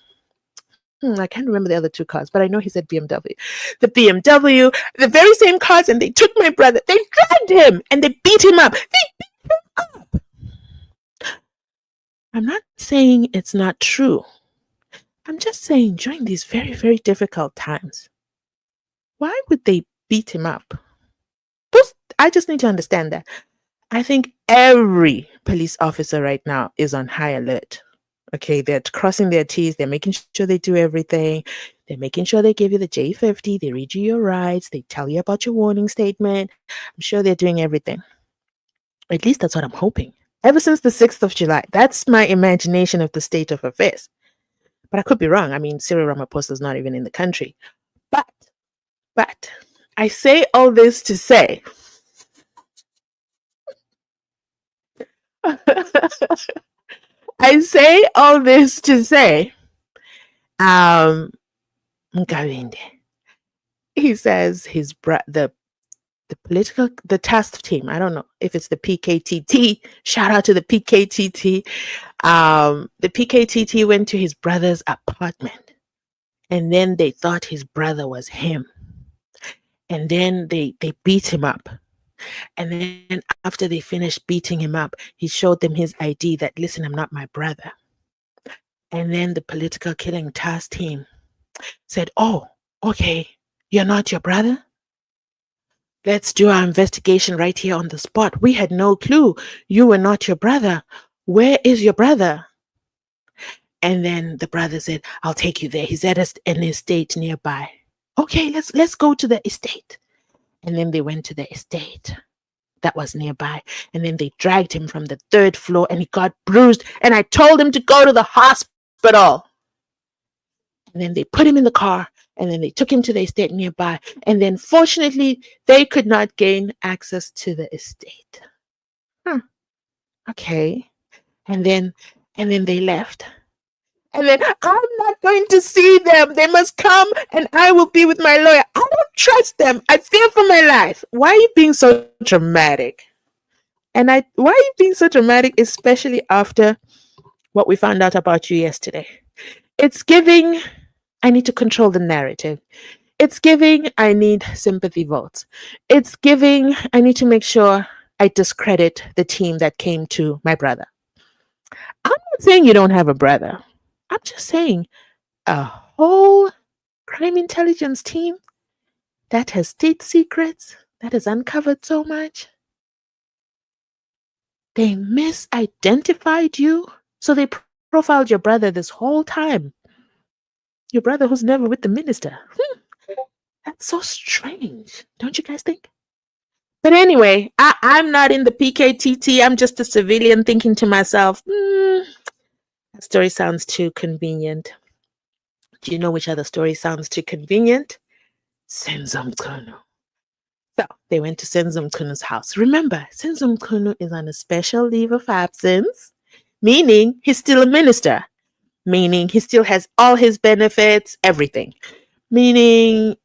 I can't remember the other 2 cars, but I know he said BMW. The BMW, the very same cars, and they took my brother. They dragged him and they beat him up. They beat him up. I'm not saying it's not true. I'm just saying during these very, very difficult times, why would they beat him up? I just need to understand that. I think every police officer right now is on high alert. Okay, they're crossing their T's, they're making sure they do everything. They're making sure they give you the J50, they read you your rights, they tell you about your warning statement. I'm sure they're doing everything. At least that's what I'm hoping. Ever since the 6th of July, that's my imagination of the state of affairs. But I could be wrong. I mean, Cyril Ramaphosa is not even in the country. But, I say all this to say, I say all this to say, Nkavinde, he says the task team, I don't know if it's the PKTT, shout out to the PKTT. The PKTT went to his brother's apartment and then they thought his brother was him. And then they beat him up. And then after they finished beating him up, he showed them his ID that, listen, I'm not my brother. And then the political killing task team said, oh, okay, you're not your brother? Let's do our investigation right here on the spot. We had no clue you were not your brother. Where is your brother? And then the brother said, I'll take you there. He's at an estate nearby. Okay, let's go to the estate. And then they went to the estate that was nearby. And then they dragged him from the 3rd floor and he got bruised. And I told him to go to the hospital. And then they put him in the car and then they took him to the estate nearby. And then fortunately, they could not gain access to the estate. Okay. And then they left. And then I'm not going to see them. They must come and I will be with my lawyer. I don't trust them. I fear for my life. Why are you being so dramatic? Why are you being so dramatic, especially after what we found out about you yesterday? It's giving, I need to control the narrative. It's giving, I need sympathy votes. It's giving, I need to make sure I discredit the team that came to my brother. I'm not saying you don't have a brother. I'm just saying a whole crime intelligence team that has state secrets, that has uncovered so much. They misidentified you. So they profiled your brother this whole time. Your brother who's never with the minister. That's so strange. Don't you guys think? But anyway, I'm not in the PKTT. I'm just a civilian thinking to myself, that story sounds too convenient. Do you know which other story sounds too convenient? Senzo Mchunu. So they went to Senzo Mchunu's house. Remember, Senzo Mchunu is on a special leave of absence, meaning he's still a minister, meaning he still has all his benefits, everything, meaning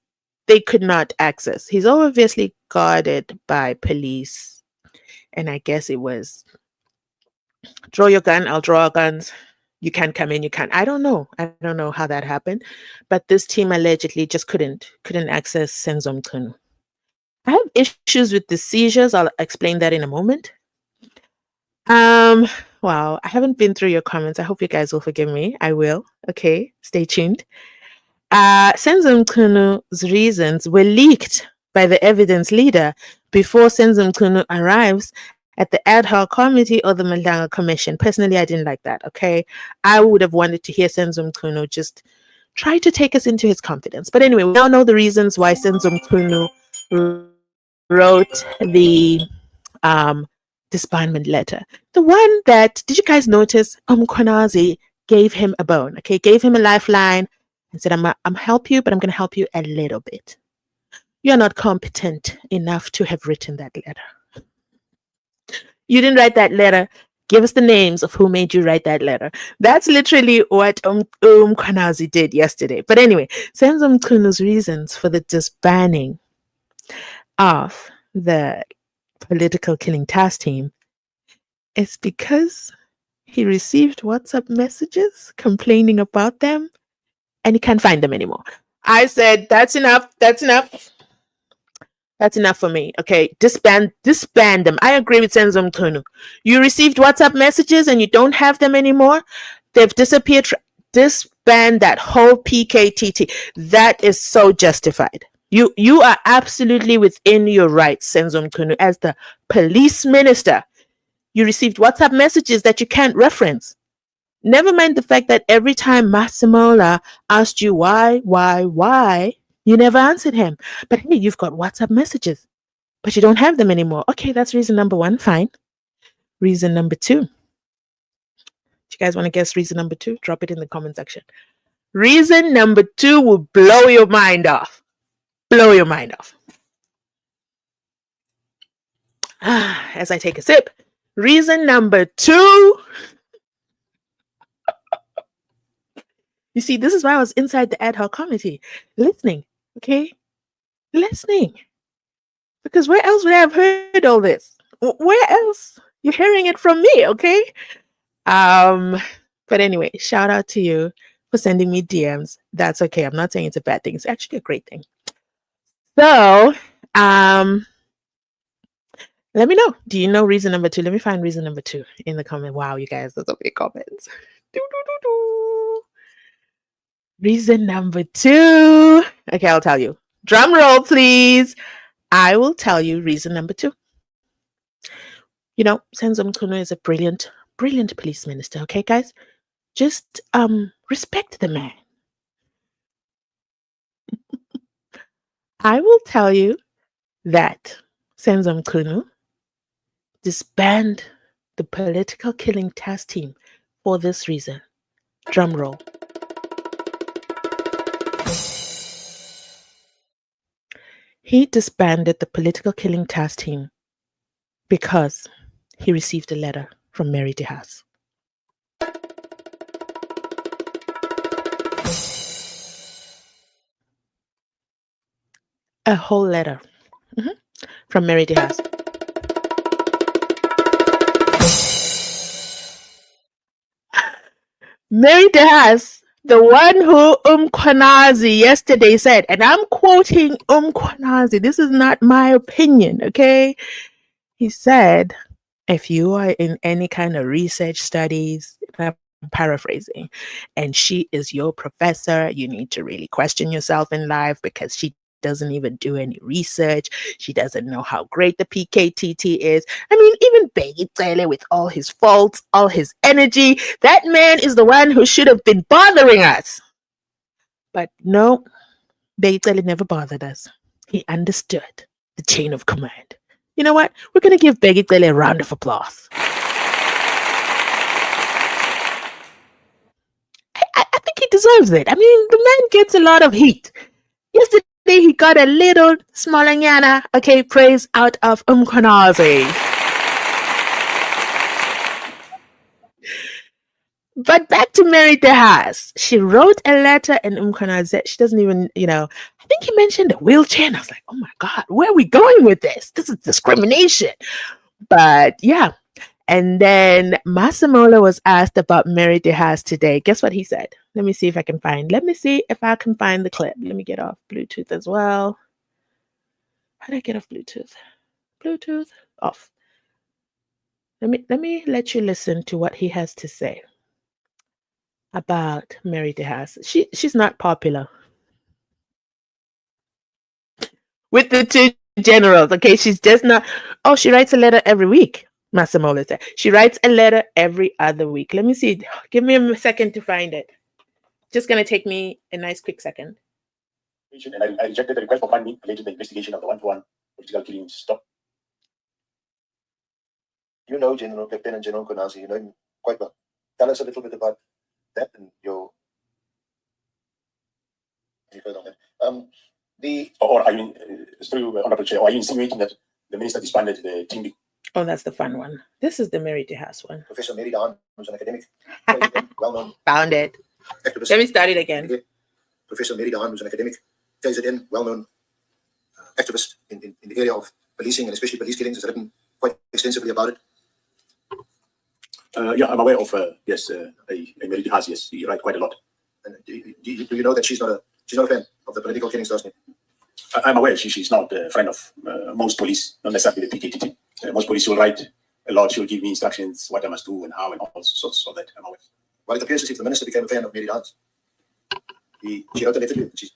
they could not access. He's obviously guarded by police. And I guess it was draw your gun, I'll draw our guns. You can't come in, you can't. I don't know. I don't know how that happened. But this team allegedly just couldn't access Senzo Mchunu. I have issues with the seizures. I'll explain that in a moment. Um, wow, I haven't been through your comments. I hope you guys will forgive me. I will. Okay, stay tuned. Senzo Mchunu's reasons were leaked by the evidence leader before Senzo Mchunu arrives at the ad hoc committee or the Mandanga commission. Personally, I didn't like that. Okay, I would have wanted to hear Senzo Mchunu just try to take us into his confidence. But anyway, we all know the reasons why Senzo Mchunu wrote the disbandment letter. The one that, did you guys notice? Mkhwanazi gave him a bone, okay? Gave him a lifeline and said, I'm help you, but I'm going to help you a little bit. You're not competent enough to have written that letter. You didn't write that letter. Give us the names of who made you write that letter. That's literally what Mkhwanazi did yesterday. But anyway, Senzo Mchunu's reasons for the disbanding of the political killing task team is because he received WhatsApp messages complaining about them and he can't find them anymore. I said, that's enough. That's enough. That's enough for me. Okay, disband them. I agree with Senzo Mchunu. You received WhatsApp messages and you don't have them anymore. They've disappeared. Disband that whole PKTT. That is so justified. You are absolutely within your rights, Senzo Mchunu, as the police minister. You received WhatsApp messages that you can't reference. Never mind the fact that every time Masimola asked you why, you never answered him. But hey, you've got WhatsApp messages, but you don't have them anymore. Okay, that's reason number one. Fine. Reason number two. Do you guys want to guess reason number two? Drop it in the comment section. Reason number two will blow your mind off. Blow your mind off. As I take a sip. Reason number two. You see, this is why I was inside the ad hoc committee, listening, okay? Listening. Because where else would I have heard all this? Where else? You're hearing it from me, okay? But anyway, shout out to you for sending me DMs. That's okay. I'm not saying it's a bad thing. It's actually a great thing. So, let me know. Do you know reason number two? Let me find reason number two in the comment. Wow, you guys, that's so many comments. Reason number two. Okay, I'll tell you. Drum roll, please. I will tell you reason number two. You know, Senzo Mchunu is a brilliant police minister. Okay, guys? Just respect the man. I will tell you that Senzo Mchunu disbanded the political killing task team for this reason. Drum roll. He disbanded the political killing task team because he received a letter from Mary DeHaas. A whole letter from Mary DeHaas. Mary DeHaas, the one who Mkhwanazi yesterday said, and I'm quoting Mkhwanazi, this is not my opinion, okay? He said, if you are in any kind of research studies, I'm paraphrasing, and she is your professor, you need to really question yourself in life because she doesn't even do any research. She doesn't know how great the PKTT is. I mean, even Beyitsele, with all his faults, all his energy, that man is the one who should have been bothering us. But no, Beyitsele never bothered us. He understood the chain of command. You know what? We're going to give Beggy Cele a round of applause. I think he deserves it. I mean, the man gets a lot of heat. Yesterday, he got a little smallanyana, okay, praise out of Mchunu. But back to Mary DeHaas. She wrote a letter and Mchunu said she doesn't even, I think he mentioned a wheelchair. And I was like, oh my God, where are we going with this? This is discrimination. But yeah. And then Masemola was asked about Mary DeHaas today. Guess what he said? Let me see if I can find the clip. Let me get off Bluetooth as well. How do I get off Bluetooth? Bluetooth off. Let me let you listen to what he has to say about Mary DeHaas. She's not popular with the two generals. Okay, she's just not. Oh, she writes a letter every week. Masemola said she writes a letter every other week. Let me see. Give me a second to find it. Just gonna take me a nice quick second. And I rejected the request for funding related to the investigation of the one-to-one political killings. Stop. You know Lieutenant General Konasi, you know him quite well. Tell us a little bit about that and your further on that. Or I mean, through Honorable Chair, are you insinuating that the minister disbanded the team? Oh, that's the fun one. This is the Mary DeHaas one. Professor Mary DeHaas was an academic, well-known. Found it. Activist. Let me start it again. Professor Mary DeHaas was an academic, KZN, well-known activist in the area of policing and especially police killings. Has written quite extensively about it. Yeah, I'm aware of yes, a Mary DeHaas. Yes, you write quite a lot. And do you know that she's not a fan of the political killings last night? I'm aware she's not a friend of most police, not necessarily the PKTT. Most police will write a lot. She'll give me instructions what I must do and how and all sorts of that. I'm aware. Well, it appears as if the minister became a fan of Mary DeHaas. She wrote a letter to you. She's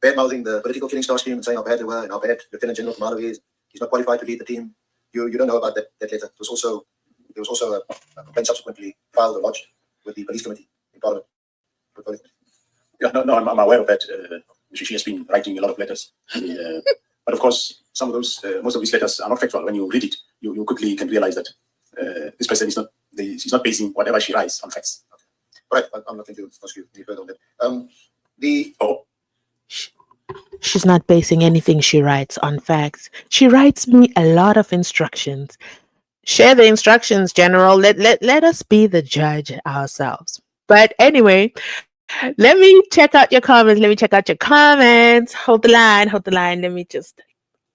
bad-mouthing the political killings task team and saying how bad they were and how bad Lieutenant General Kamalo is. He's not qualified to lead the team. You don't know about that letter. There was also a complaint subsequently filed or lodged with the police committee in Parliament. Yeah, no, I'm aware of that. She has been writing a lot of letters. But of course, some of those, most of these letters are not factual. When you read it, you quickly can realize that this person she's not basing whatever she writes on facts. Okay. All right, I'm not going to ask you any further on that. She's not basing anything she writes on facts. She writes me a lot of instructions. Share the instructions, General. Let us be the judge ourselves. But anyway, let me check out your comments. Hold the line. Let me just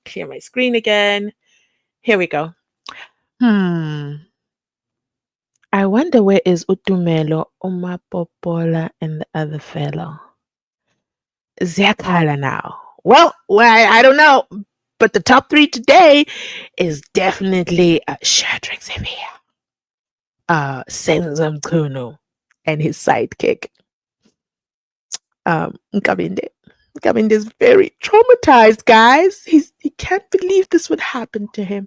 clear my screen again. Here we go. I wonder where is Utumelo, Umapopola, and the other fellow. Zekala now. Well, I don't know. But the top three today is definitely Shadrack, Sibiya, Senzo Mchunu, and his sidekick, Nkabinde. Nkabinde is very traumatized, guys. He can't believe this would happen to him.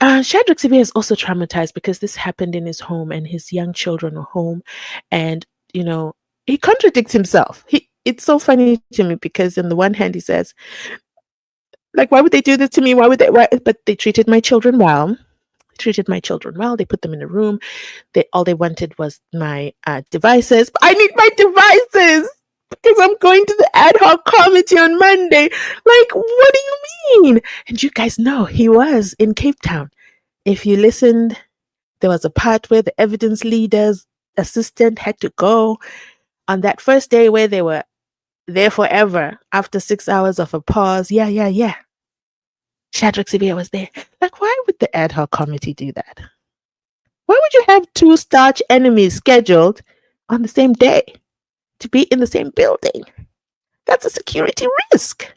Shadrack Sibiya is also traumatized because this happened in his home and his young children are home. And, he contradicts himself. It's so funny to me because on the one hand he says, like, why would they do this to me? But they treated my children well. They put them in a room. All they wanted was my devices. I need my devices because I'm going to the ad hoc committee on Monday. Like, what do you mean? And you guys know he was in Cape Town. If you listened, there was a part where the evidence leader's assistant had to go on that first day where they were there forever after 6 hours of a pause. Yeah. Shadrack Sibiya was there. Like, why would the ad hoc committee do that? Why would you have two staunch enemies scheduled on the same day to be in the same building? That's a security risk.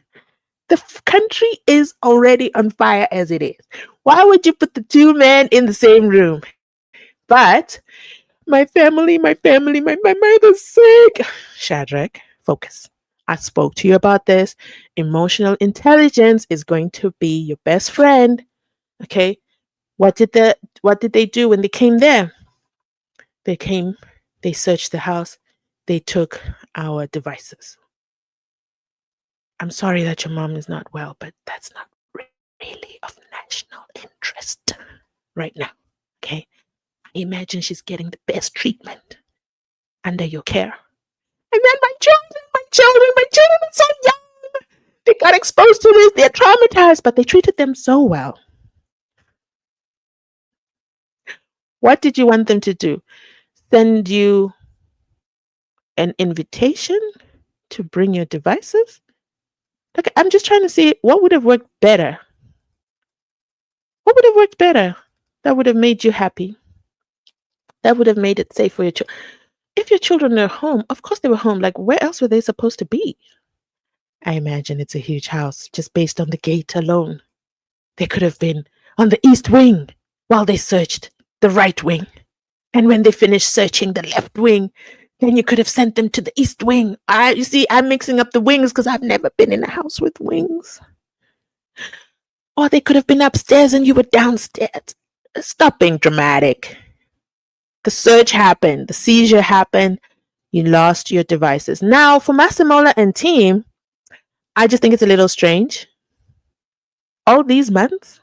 The country is already on fire as it is. Why would you put the two men in the same room? But my mother's sick. Shadrack, focus. I spoke to you about this. Emotional intelligence is going to be your best friend. Okay. What did they do when they came there? They searched the house, they took our devices. I'm sorry that your mom is not well, but that's not really of national interest right now. Okay. I imagine she's getting the best treatment under your care. And then my children are so young. They got exposed to this. They're traumatized, but they treated them so well. What did you want them to do? Send you an invitation to bring your devices? Like, I'm just trying to see what would have worked better. What would have worked better that would have made you happy? That would have made it safe for your children. If your children are home, of course they were home. Like, where else were they supposed to be? I imagine it's a huge house just based on the gate alone. They could have been on the east wing while they searched the right wing. And when they finished searching the left wing, then you could have sent them to the east wing. You see, I'm mixing up the wings because I've never been in a house with wings. Or they could have been upstairs and you were downstairs. Stop being dramatic. The search happened, the seizure happened, you lost your devices. Now, for Masimola and team, I just think it's a little strange. All these months,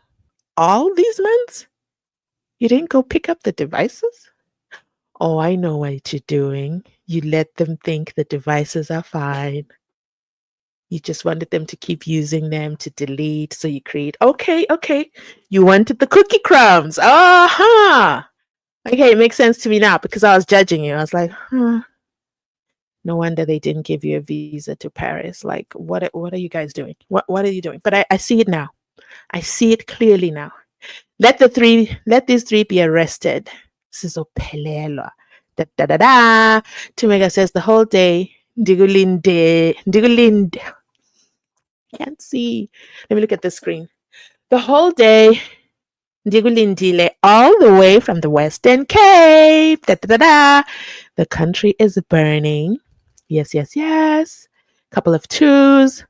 you didn't go pick up the devices? Oh, I know what you're doing. You let them think the devices are fine. You just wanted them to keep using them to delete. So you create, okay. You wanted the cookie crumbs. Okay, it makes sense to me now because I was judging you. I was like, no wonder they didn't give you a visa to Paris. Like, what are you guys doing? What are you doing? But I see it now. I see it clearly now. Let these three be arrested. Sizophelelwa. Da da da da. Tumega says the whole day. Digulinde. Can't see. Let me look at the screen. The whole day. Digulindile, all the way from the Western Cape. Da, da, da, da. The country is burning. Yes. Couple of twos.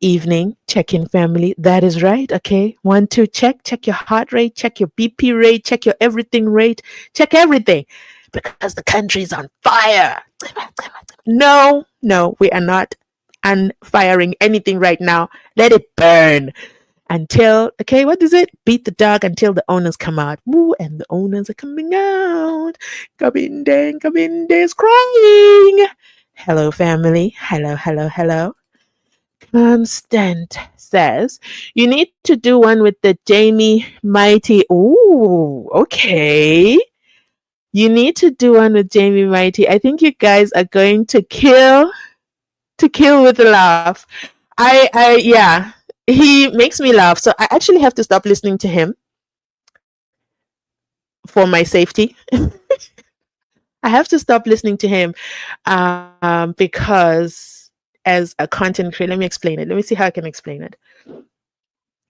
Evening, check in family. That is right. Okay. 1, 2, check your heart rate, check your BP rate, check your everything rate, check everything. Because the country's on fire. No, we are not unfiring anything right now. Let it burn. Until, okay, what is it? Beat the dog until the owners come out. Woo, and the owners are coming out. Kabinde is crying. Hello, family. Hello. Constant says, you need to do one with the Jamie Mighty. Ooh, okay. You need to do one with Jamie Mighty. I think you guys are going to kill with a laugh. Yeah. He makes me laugh. So I actually have to stop listening to him for my safety. I have to stop listening to him because as a content creator, let me explain it. Let me see how I can explain it.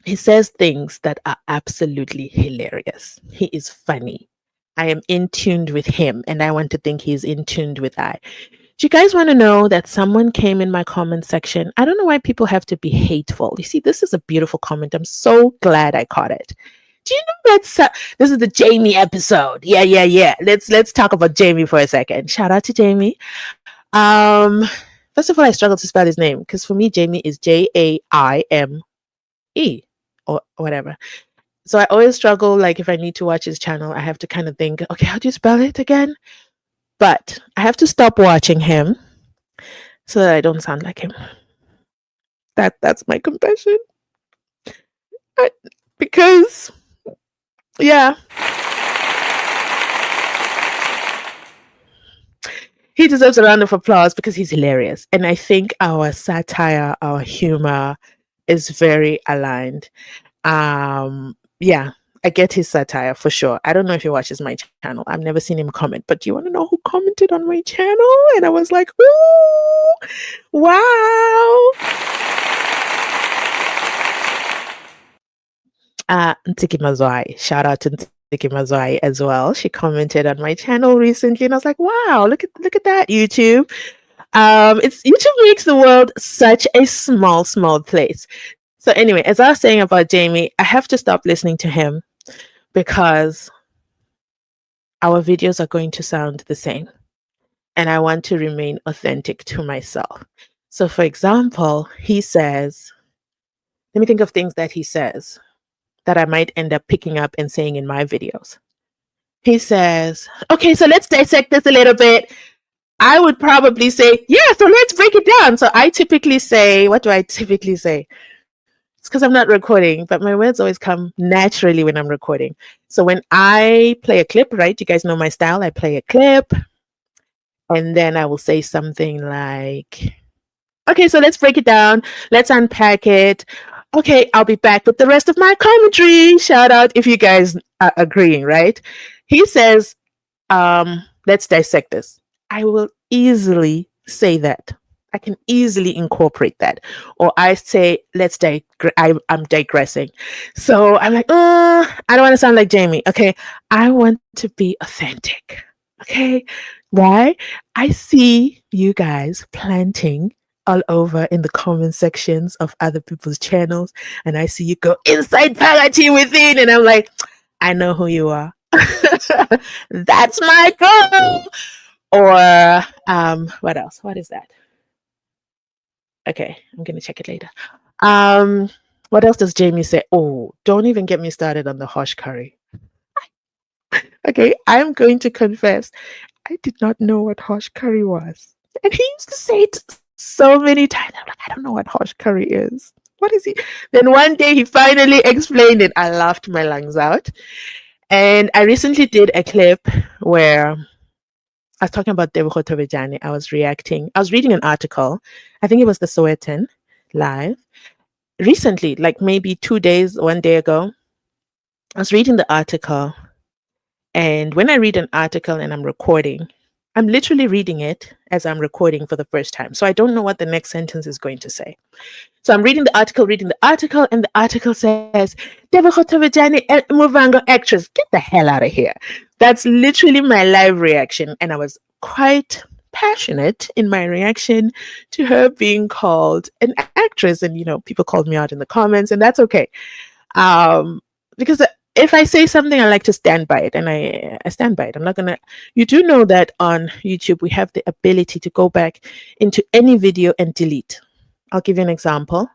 He says things that are absolutely hilarious. He is funny. I am in tuned with him and I want to think he's in tuned with I. Do you guys want to know that someone came in my comment section? I don't know why people have to be hateful. You see, this is a beautiful comment. I'm so glad I caught it. Do you know that this is the Jamie episode? Yeah. Let's talk about Jamie for a second. Shout out to Jamie. First of all, I struggle to spell his name because for me, Jamie is Jaime or whatever. So I always struggle. Like if I need to watch his channel, I have to kind of think, okay, how do you spell it again? But I have to stop watching him so that I don't sound like him. That's my confession. Because, yeah. He deserves a round of applause because he's hilarious. And I think our satire, our humor is very aligned. Yeah, I get his satire for sure. I don't know if he watches my channel. I've never seen him comment, but do you want to know who commented on my channel? And I was like, ooh, wow. Ntiki Mazwai. Shout out to Ntiki Mazwai as well. She commented on my channel recently and I was like, wow, look at that, YouTube. YouTube makes the world such a small place. So anyway, as I was saying about Jamie, I have to stop listening to him because our videos are going to sound the same and I want to remain authentic to myself. So for example, he says, let me think of things that he says. that I might end up picking up and saying in my videos. He says, okay, so let's dissect this a little bit. I would probably say, yeah, so let's break it down. So I typically say, what do I typically say? It's because I'm not recording, but my words always come naturally when I'm recording. So when I play a clip, right? You guys know my style. I play a clip and then I will say something like, okay, so let's break it down. Let's unpack it. Okay, I'll be back with the rest of my commentary. Shout out if you guys are agreeing, right? He says, let's dissect this. I will easily say that. I can easily incorporate that. Or I say, I'm digressing. So I'm like, I don't want to sound like Jamie. Okay. I want to be authentic. Okay. Why? I see you guys planting all over in the comment sections of other people's channels. And I see you go inside Parachi within. And I'm like, I know who you are. That's my girl. Or what else? What is that? Okay, I'm gonna check it later. What else does Jamie say? Oh, don't even get me started on the hush curry. Okay, I'm going to confess, I did not know what hush curry was. And he used to say it so many times. I'm like, I don't know what hush curry is. What is he? Then one day he finally explained it. I laughed my lungs out. And I recently did a clip where I was talking about Debucho Tovejani. I was reading an article. I think it was the Sowetan Live. Recently, like maybe 2 days, 1 day ago, I was reading the article. And when I read an article and I'm recording, I'm literally reading it as I'm recording for the first time. So I don't know what the next sentence is going to say. So I'm reading the article, and the article says, Debucho Tovejani, Muvango actress, get the hell out of here. That's literally my live reaction. And I was quite passionate in my reaction to her being called an actress. And, people called me out in the comments, and that's okay. Because if I say something, I like to stand by it, and I stand by it. I'm not going to. You do know that on YouTube, we have the ability to go back into any video and delete. I'll give you an example.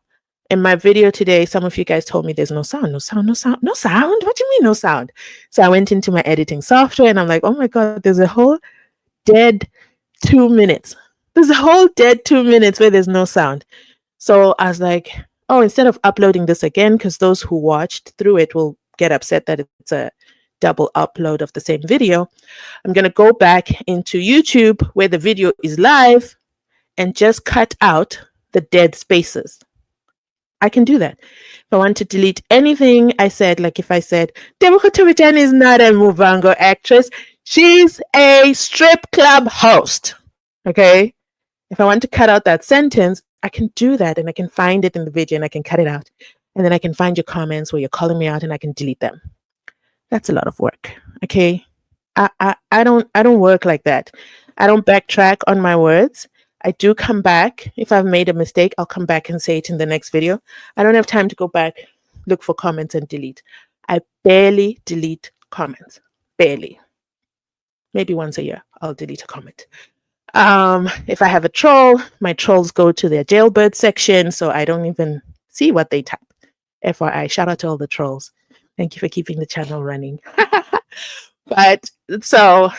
In my video today, some of you guys told me there's no sound. What do you mean no sound? So I went into my editing software and I'm like, oh my God, there's a whole dead 2 minutes. There's a whole dead 2 minutes where there's no sound. So I was like, oh, instead of uploading this again, because those who watched through it will get upset that it's a double upload of the same video, I'm going to go back into YouTube where the video is live and just cut out the dead spaces. I can do that. If I want to delete anything I said, like if I said, Debucho Tovejani is not a Muvango actress, she's a strip club host. Okay? If I want to cut out that sentence, I can do that, and I can find it in the video and I can cut it out. And then I can find your comments where you're calling me out and I can delete them. That's a lot of work. Okay? I don't work like that. I don't backtrack on my words. I do come back. If I've made a mistake, I'll come back and say it in the next video. I don't have time to go back, look for comments and delete. I barely delete comments. Barely. Maybe once a year, I'll delete a comment. If I have a troll, my trolls go to their jailbird section, so I don't even see what they type. FYI, shout out to all the trolls. Thank you for keeping the channel running. But so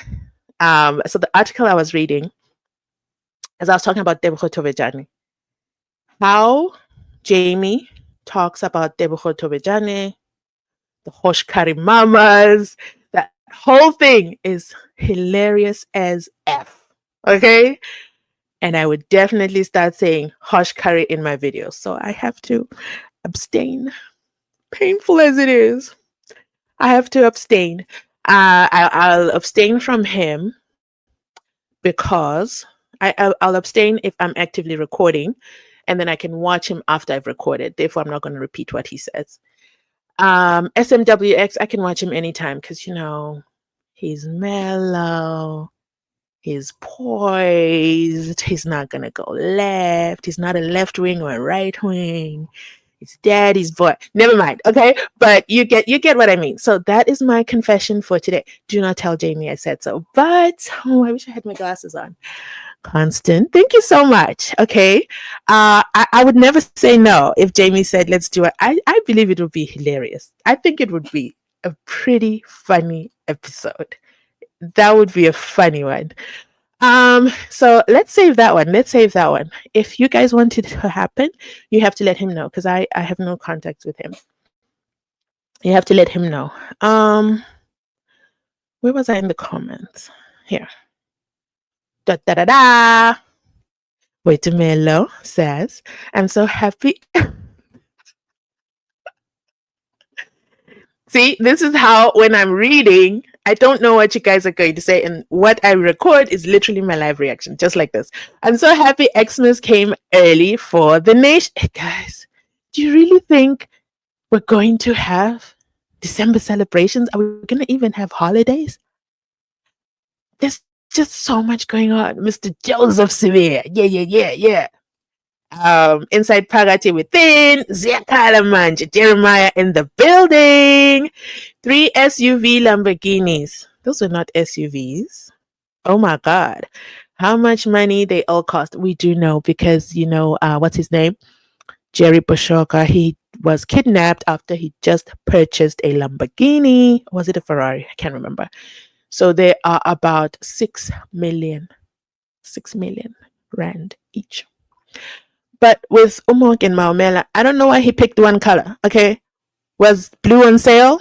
the article I was reading, as I was talking about Debucho Tovejani, how Jamie talks about Debucho Tovejani, the Hoshkari Mamas, that whole thing is hilarious as F. Okay? And I would definitely start saying Hoshkari in my videos. So I have to abstain. Painful as it is, I have to abstain. I'll abstain from him because I'll abstain if I'm actively recording, and then I can watch him after I've recorded. Therefore, I'm not going to repeat what he says. SMWX, I can watch him anytime because, he's mellow, he's poised, he's not going to go left, he's not a left wing or a right wing. It's daddy's boy. Never mind. Okay. But you get what I mean. So that is my confession for today. Do not tell Jamie I said so. But I wish I had my glasses on. Constant. Thank you so much. Okay. I would never say no if Jamie said, let's do it. I believe it would be hilarious. I think it would be a pretty funny episode. That would be a funny one. So let's save that one. Let's save that one. If you guys want it to happen, you have to let him know because I have no contact with him. You have to let him know. Where was I in the comments? Here. Da da da da. Wait a minute, says, I'm so happy. See, this is how when I'm reading, I don't know what you guys are going to say, and what I record is literally my live reaction, just like this. I'm so happy Xmas came early for the nation. Hey guys, do you really think we're going to have December celebrations? Are we going to even have holidays? There's just so much going on. Mr. Joseph Sibiya. Yeah. Inside Pagati Within, Ziakala Manje, Jeremiah in the building. 3 SUV Lamborghinis. Those were not SUVs. Oh my God. How much money they all cost? We do know because, what's his name? Jerry Boshoka. He was kidnapped after he just purchased a Lamborghini. Was it a Ferrari? I can't remember. So they are about 6 million rand each. But with Umok and Maumela, I don't know why he picked one color. Okay. Was blue on sale?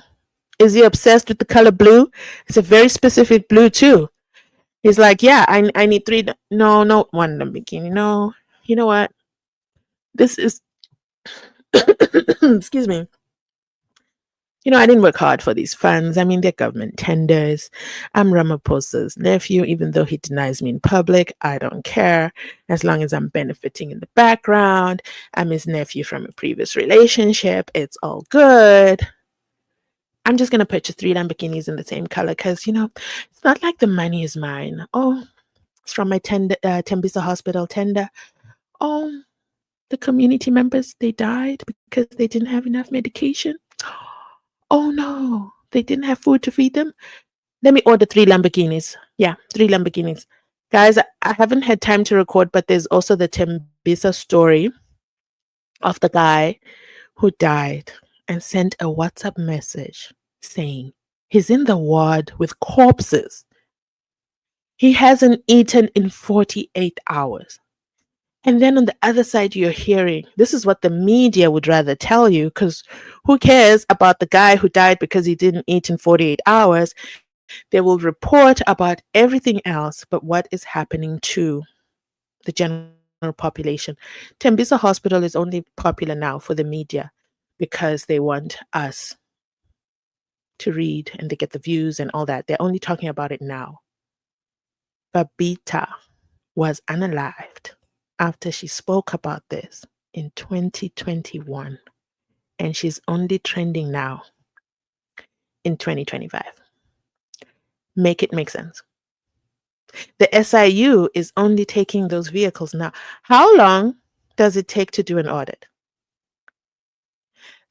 Is he obsessed with the color blue? It's a very specific blue too. He's like, yeah, I need 3. No, not one Lamborghini. No. You know what? This is excuse me. I didn't work hard for these funds. I mean, they're government tenders. I'm Ramaphosa's nephew, even though he denies me in public. I don't care. As long as I'm benefiting in the background. I'm his nephew from a previous relationship. It's all good. I'm just going to purchase 3 Lamborghinis in the same color because, it's not like the money is mine. Oh, it's from my Tembisa Hospital tender. Oh, the community members, they died because they didn't have enough medication. Oh no, they didn't have food to feed them. Let me order 3 Lamborghinis. Yeah, 3 Lamborghinis. Guys, I haven't had time to record, but there's also the Tembisa story of the guy who died and sent a WhatsApp message saying he's in the ward with corpses. He hasn't eaten in 48 hours. And then on the other side, you're hearing this is what the media would rather tell you because who cares about the guy who died because he didn't eat in 48 hours? They will report about everything else but what is happening to the general population. Tembisa Hospital is only popular now for the media because they want us to read and they get the views and all that. They're only talking about it now. Babita was unalived after she spoke about this in 2021, and she's only trending now in 2025. Make it make sense. The SIU is only taking those vehicles now. How long does it take to do an audit?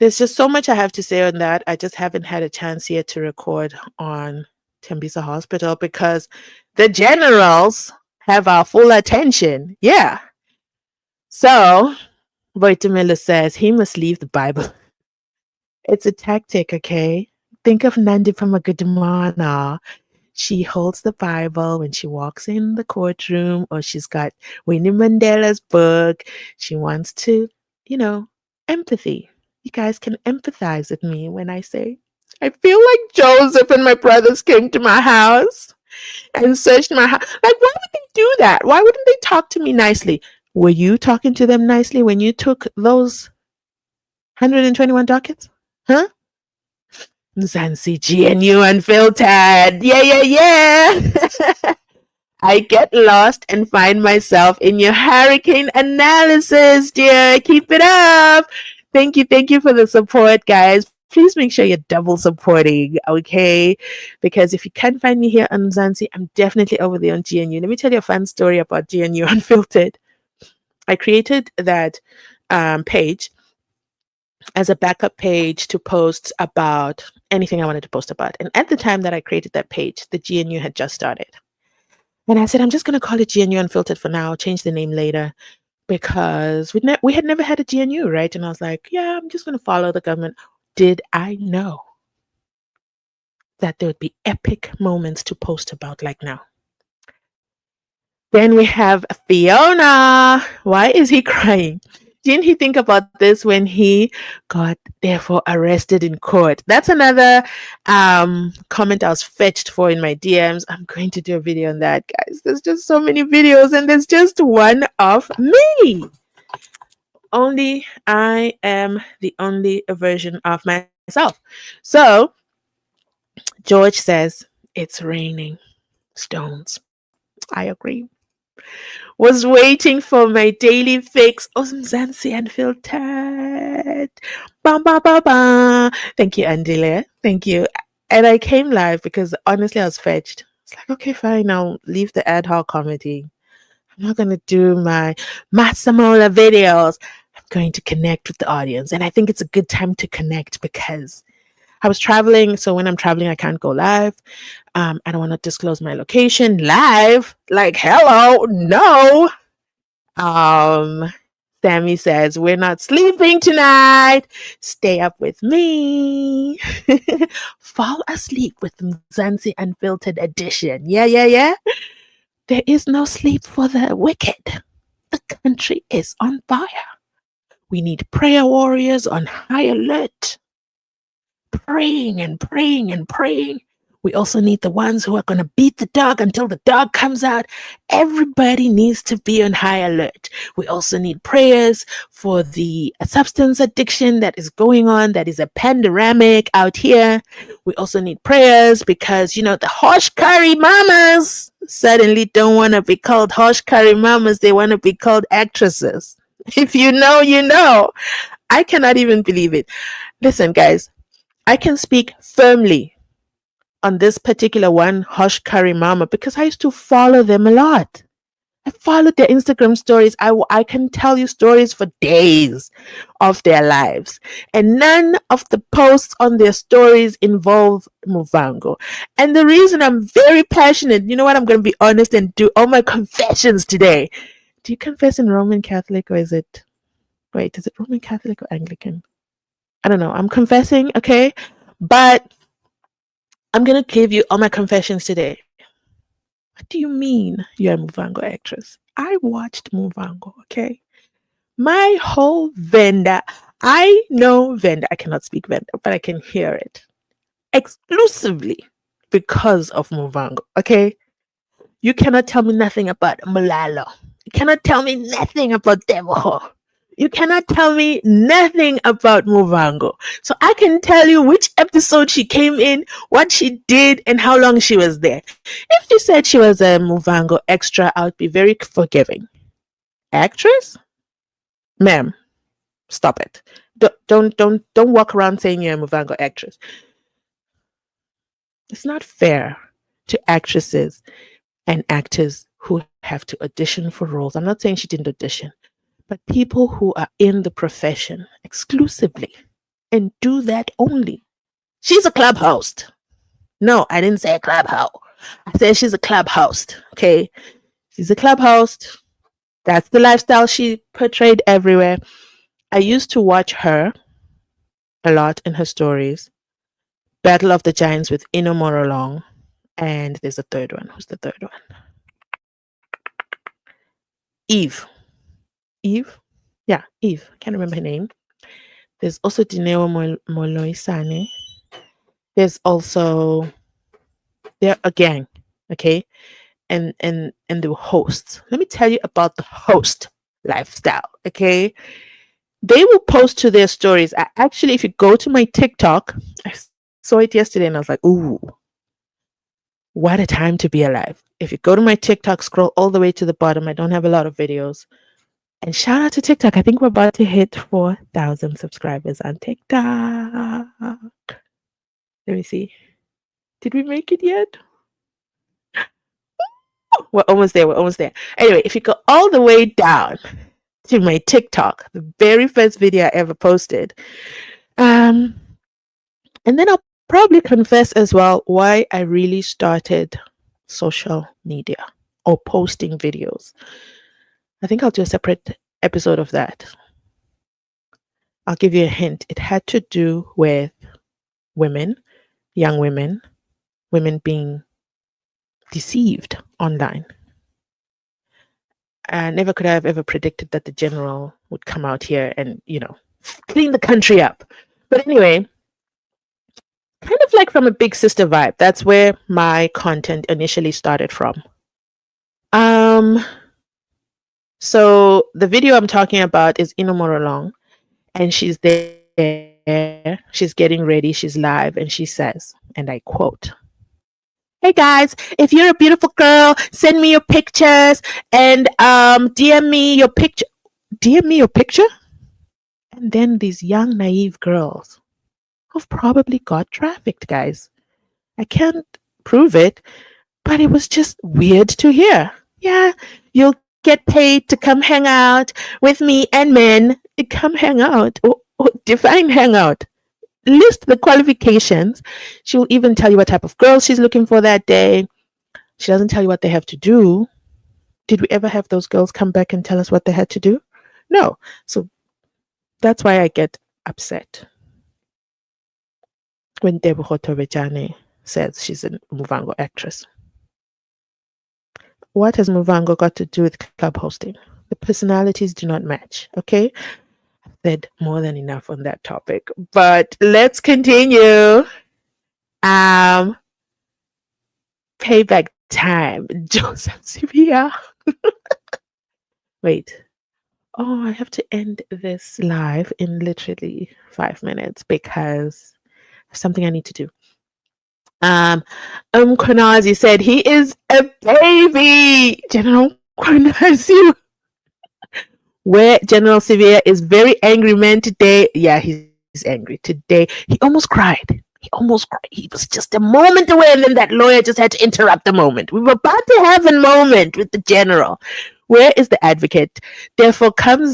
There's just so much I have to say on that. I just haven't had a chance yet to record on Tembisa Hospital because the generals have our full attention. Yeah. So, Boitumelo says he must leave the Bible. It's a tactic, okay? Think of Nandi Pamagadimana. She holds the Bible when she walks in the courtroom, or she's got Winnie Mandela's book. She wants to, empathy. You guys can empathize with me when I say, I feel like Joseph and my brothers came to my house and searched my house. Like, why would they do that? Why wouldn't they talk to me nicely? Were you talking to them nicely when you took those 121 dockets? Huh? Mzansi Unfiltered. Yeah. I get lost and find myself in your hurricane analysis, dear. Keep it up. Thank you for the support, guys. Please make sure you're double supporting, okay? Because if you can't find me here on Mzansi, I'm definitely over there on GNU. Let me tell you a fun story about GNU Unfiltered. I created that page as a backup page to post about anything I wanted to post about. And at the time that I created that page, the GNU had just started. And I said, I'm just going to call it GNU Unfiltered for now, change the name later because we had never had a GNU, right? And I was like, yeah, I'm just going to follow the government. Did I know that there would be epic moments to post about like now? Then we have Fiona. Why is he crying? Didn't he think about this when he got therefore arrested in court? That's another comment I was fetched for in my DMs. I'm going to do a video on that, guys. There's just so many videos, and there's just one of me. Only I am the only version of myself. So George says it's raining stones. I agree. Was waiting for my daily fix of Mzansi Unfiltered. Bam, bam, bam, bam. Thank you, Andile. Thank you. And I came live because honestly, I was fetched. It's like, okay, fine, I'll leave the ad hoc comedy. I'm not going to do my Matsamola videos. I'm going to connect with the audience. And I think it's a good time to connect because I was traveling. So when I'm traveling, I can't go live. I don't want to disclose my location live. Like, hello, no. Um, Sammy says, we're not sleeping tonight. Stay up with me. Fall asleep with Mzansi Unfiltered edition. Yeah, yeah, yeah. There is no sleep for the wicked. The country is on fire. We need prayer warriors on high alert, praying and praying and praying. We also need the ones who are going to beat the dog until the dog comes out. Everybody needs to be on high alert. We also need prayers for the substance addiction that is going on, that is a pandemic out here. We also need prayers because, you know, the hush curry mamas suddenly don't want to be called hush curry mamas. They want to be called actresses. If you know, you know. I cannot even believe it. Listen, guys, I can speak firmly on this particular one, Hush Curry Mama, because I used to follow them a lot. I followed their Instagram stories. I can tell you stories for days of their lives. And none of the posts on their stories involve Muvango. And the reason I'm very passionate, you know what, I'm going to be honest and do all my confessions today. Do you confess in Roman Catholic or is it Roman Catholic or Anglican? I don't know. I'm confessing, okay? But I'm going to give you all my confessions today. What do you mean you're a Muvango actress? I watched Muvango, okay? My whole Venda, I know Venda. I cannot speak Venda, but I can hear it exclusively because of Muvango, okay? You cannot tell me nothing about Malalo. You cannot tell me nothing about Devoho. You cannot tell me nothing about Muvango. So I can tell you which episode she came in, what she did, and how long she was there. If you said she was a Muvango extra, I would be very forgiving. Actress? Ma'am, stop it. Don't walk around saying you're a Muvango actress. It's not fair to actresses and actors who have to audition for roles. I'm not saying she didn't audition, but people who are in the profession exclusively and do that only. She's a club host. No, I didn't say a club host. I said she's a club host. Okay. She's a club host. That's the lifestyle she portrayed everywhere. I used to watch her a lot in her stories. Battle of the Giants with Ino Morolong. And there's a third one. Who's the third one? Eve. Eve? Yeah, Eve. Can't remember her name. There's also Dineo Moloisane. There's also they're a gang, okay? And the hosts. Let me tell you about the host lifestyle, okay? They will post to their stories. Actually, if you go to my TikTok, I saw it yesterday and I was like, ooh, what a time to be alive. If you go to my TikTok, scroll all the way to the bottom. I don't have a lot of videos. And shout out to TikTok. I think we're about to hit 4,000 subscribers on TikTok. Let me see. Did we make it yet? We're almost there. We're almost there. Anyway, if you go all the way down to my TikTok, the very first video I ever posted, and then I'll probably confess as well why I really started social media. or posting videos. I think I'll do a separate episode of that. I'll give you a hint. It had to do with women, young women, women being deceived online. I never could have ever predicted that the general would come out here and, clean the country up. But anyway, kind of like from a big sister vibe. That's where my content initially started from. So the video I'm talking about is Inomorolong, and she's there, she's getting ready, she's live, and she says, and I quote, "Hey guys, if you're a beautiful girl, send me your pictures and DM me your picture." DM me your picture? And then these young naive girls who've probably got trafficked, guys. I can't prove it, but it was just weird to hear. Yeah, you'll get paid to come hang out with me and men. Come hang out. Or define hang out. List the qualifications. She will even tell you what type of girl she's looking for that day. She doesn't tell you what they have to do. Did we ever have those girls come back and tell us what they had to do? No. So that's why I get upset when Debucho Torrejane says she's a Muvango actress. What has Muvango got to do with club hosting? The personalities do not match, okay? I've said more than enough on that topic, but let's continue. Payback time. Joseph Sibiya. Wait. Oh, I have to end this live in literally 5 minutes because there's something I need to do. Kwanazi said he is a baby. General Kwanazi. Where General Sibiya is very angry man today. Yeah, he's angry today. He almost cried. He was just a moment away, and then that lawyer just had to interrupt the moment. We were about to have a moment with the general. Where is the advocate? Therefore come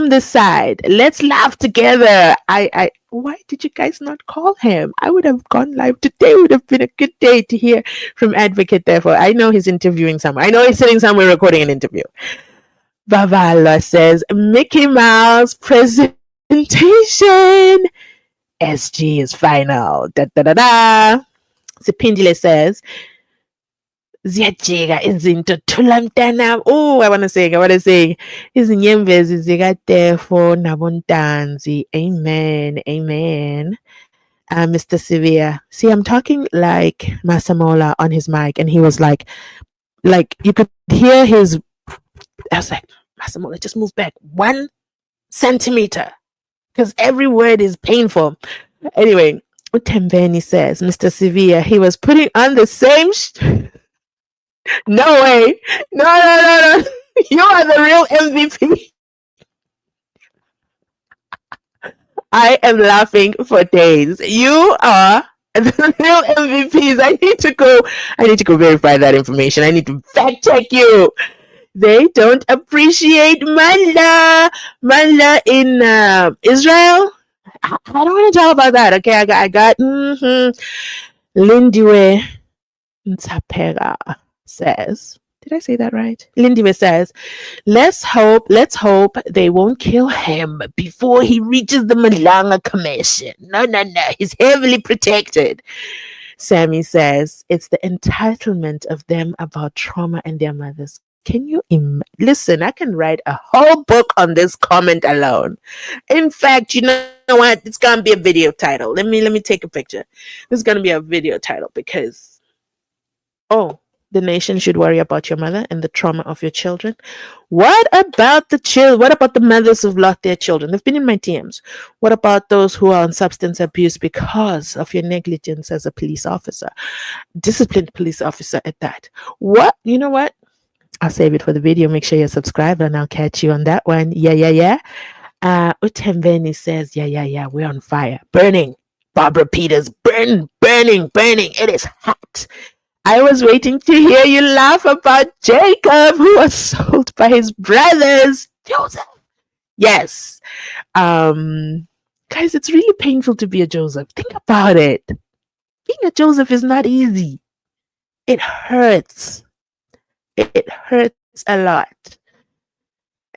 this side. Let's laugh together. Why did you guys not call him? I would have gone live today. Would have been a good day to hear from advocate. Therefore, I know he's interviewing somewhere. I know he's sitting somewhere recording an interview. Bavala says Mickey Mouse presentation. SG is final. Da da da da. Sipindile says ziyajika izinto thula mntana. Oh, I want to sing. Izinyembezi zikatefo nabontanzi. Amen. Amen. Mr. Sibiya. See, I'm talking like Masamola on his mic, and he was like you could hear his. I was like, Masamola, just move back 1 centimeter because every word is painful. Anyway, Utembeni says, Mr. Sibiya, he was putting on the same. No way. No. You are the real MVP. I am laughing for days. You are the real MVPs. I need to go verify that information. I need to fact check you. They don't appreciate Mala in Israel. I don't want to talk about that. Okay, I got Lindiwe Ntapera says. Did I say that right? Lindiwe says, let's hope they won't kill him before he reaches the Malanga Commission. No. He's heavily protected. Sammy says, it's the entitlement of them about trauma and their mothers. Can you listen? I can write a whole book on this comment alone. In fact, you know what? It's gonna be a video title. Let me take a picture. This is gonna be a video title because the nation should worry about your mother and the trauma of your children. What about the children? What about the mothers who've lost their children? They've been in my DMs. What about those who are on substance abuse because of your negligence as a police officer? Disciplined police officer at that. What? You know what? I'll save it for the video. Make sure you're subscribed and I'll catch you on that one. Yeah. Utembeni says, yeah, we're on fire. Burning. Barbara Peters, burning. It is hot. I was waiting to hear you laugh about Jacob, who was sold by his brothers. Joseph. Yes. Guys, it's really painful to be a Joseph. Think about it. Being a Joseph is not easy. It hurts. It hurts a lot,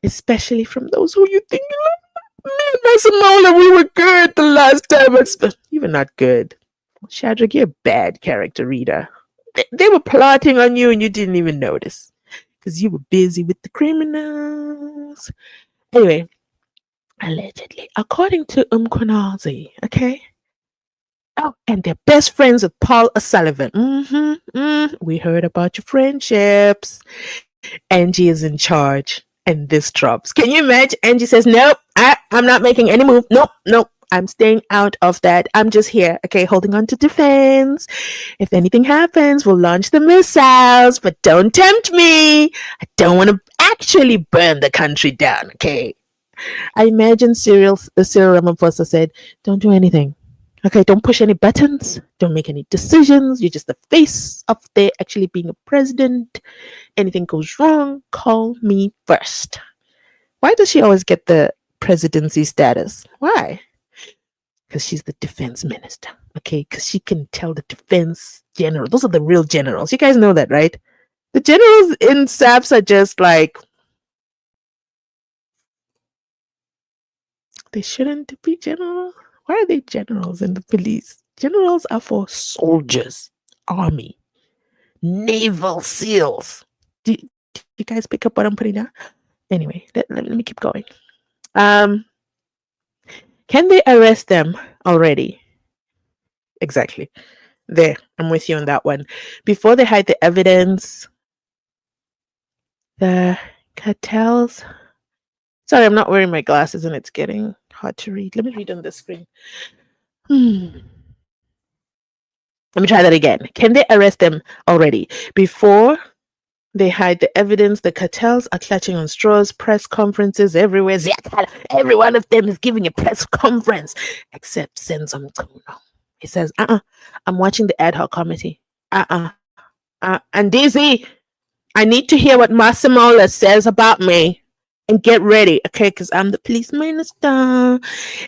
especially from those who you think you love. Me and Masamola, we were good the last time. You were not good. Shadrack, you're a bad character reader. They were plotting on you and you didn't even notice because you were busy with the criminals. Anyway, allegedly, according to Mchunu, okay? Oh, and they're best friends with Paul O'Sullivan. We heard about your friendships. Angie is in charge, and this drops. Can you imagine? Angie says, "Nope, I'm not making any move. Nope, nope. I'm staying out of that. I'm just here, okay, holding on to defense. If anything happens, we'll launch the missiles, but don't tempt me. I don't want to actually burn the country down, okay?" I imagine Cyril Ramaphosa said, "Don't do anything. Okay, don't push any buttons. Don't make any decisions. You're just the face of there actually being a president. Anything goes wrong, call me first." Why does she always get the presidency status? Why? Because she's the defense minister. Okay, because she can tell the defense general. Those are the real generals. You guys know that, right? The generals in SAPS are just like, they shouldn't be generals. Why are they generals in the police? Generals are for soldiers, army, naval seals. Do you guys pick up what I'm putting down? Anyway, let me keep going. Can they arrest them already? Exactly. There, I'm with you on that one. Before they hide the evidence, the cartels. Sorry, I'm not wearing my glasses and it's getting hard to read. Let me read on the screen. Let me try that again. Can they arrest them already? Before they hide the evidence, the cartels are clutching on straws, press conferences everywhere. Every one of them is giving a press conference, except Senzo Mchunu. He says, I'm watching the ad hoc committee. And Dizzy, I need to hear what Massimola says about me. And get ready, okay? Because I'm the police minister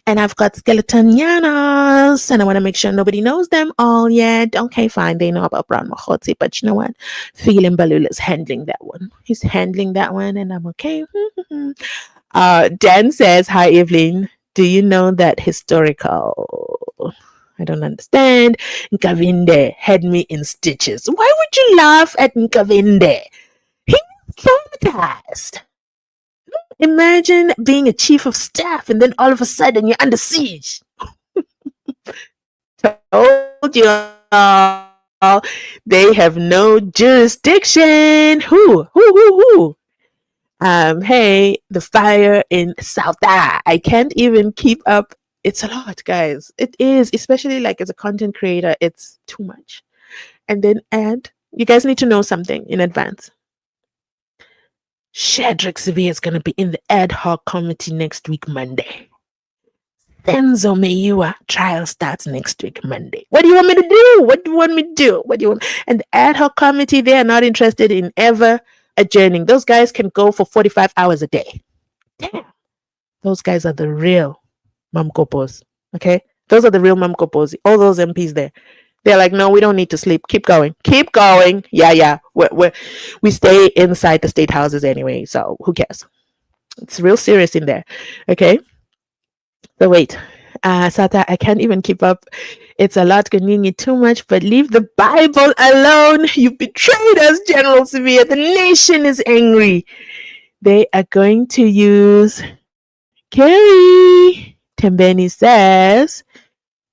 and I've got skeletonianas and I want to make sure nobody knows them all yet. Okay, fine. They know about Brown Mahotsi, but you know what? Feeling Balula's handling that one. He's handling that one and I'm okay. Dan says, "Hi, Evelyn. Do you know that historical? I don't understand. Nkavinde had me in stitches. Why would you laugh at Nkavinde? He's traumatized. Imagine being a chief of staff and then all of a sudden you're under siege." Told you all, they have no jurisdiction. Who? Hey, the fire in South. I can't even keep up. It's a lot, guys. It is, especially like as a content creator, it's too much. And then you guys need to know something in advance. Shadrack Sibiya is going to be in the ad hoc committee next week, Monday. Senzo Mayua trial starts next week, Monday. What do you want me to do? What do you want me to do? What do you want? And the ad hoc committee, they are not interested in ever adjourning. Those guys can go for 45 hours a day. Damn. Those guys are the real mamkopos. Okay? Those are the real mamkopos. All those MPs there. They're like, no, we don't need to sleep. Keep going. Keep going. Yeah. We stay inside the state houses anyway, so who cares? It's real serious in there. Okay? So wait. Sata, I can't even keep up. It's a lot, Ganyini, too much, but leave the Bible alone. You betrayed us, General Sibiya. The nation is angry. They are going to use Kerry. Tembeni says,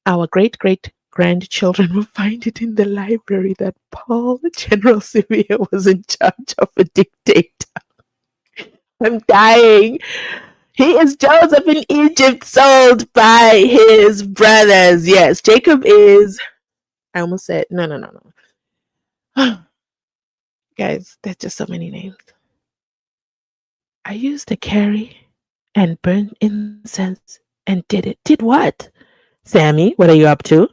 our great-great-grandchildren will find it in the library that Paul, General Sibiya, was in charge of a dictator. I'm dying. He is Joseph in Egypt, sold by his brothers. Yes, Jacob is. I almost said no. Guys, there's just so many names. I used the carry and burned incense and did it. Did what? Sammy, what are you up to?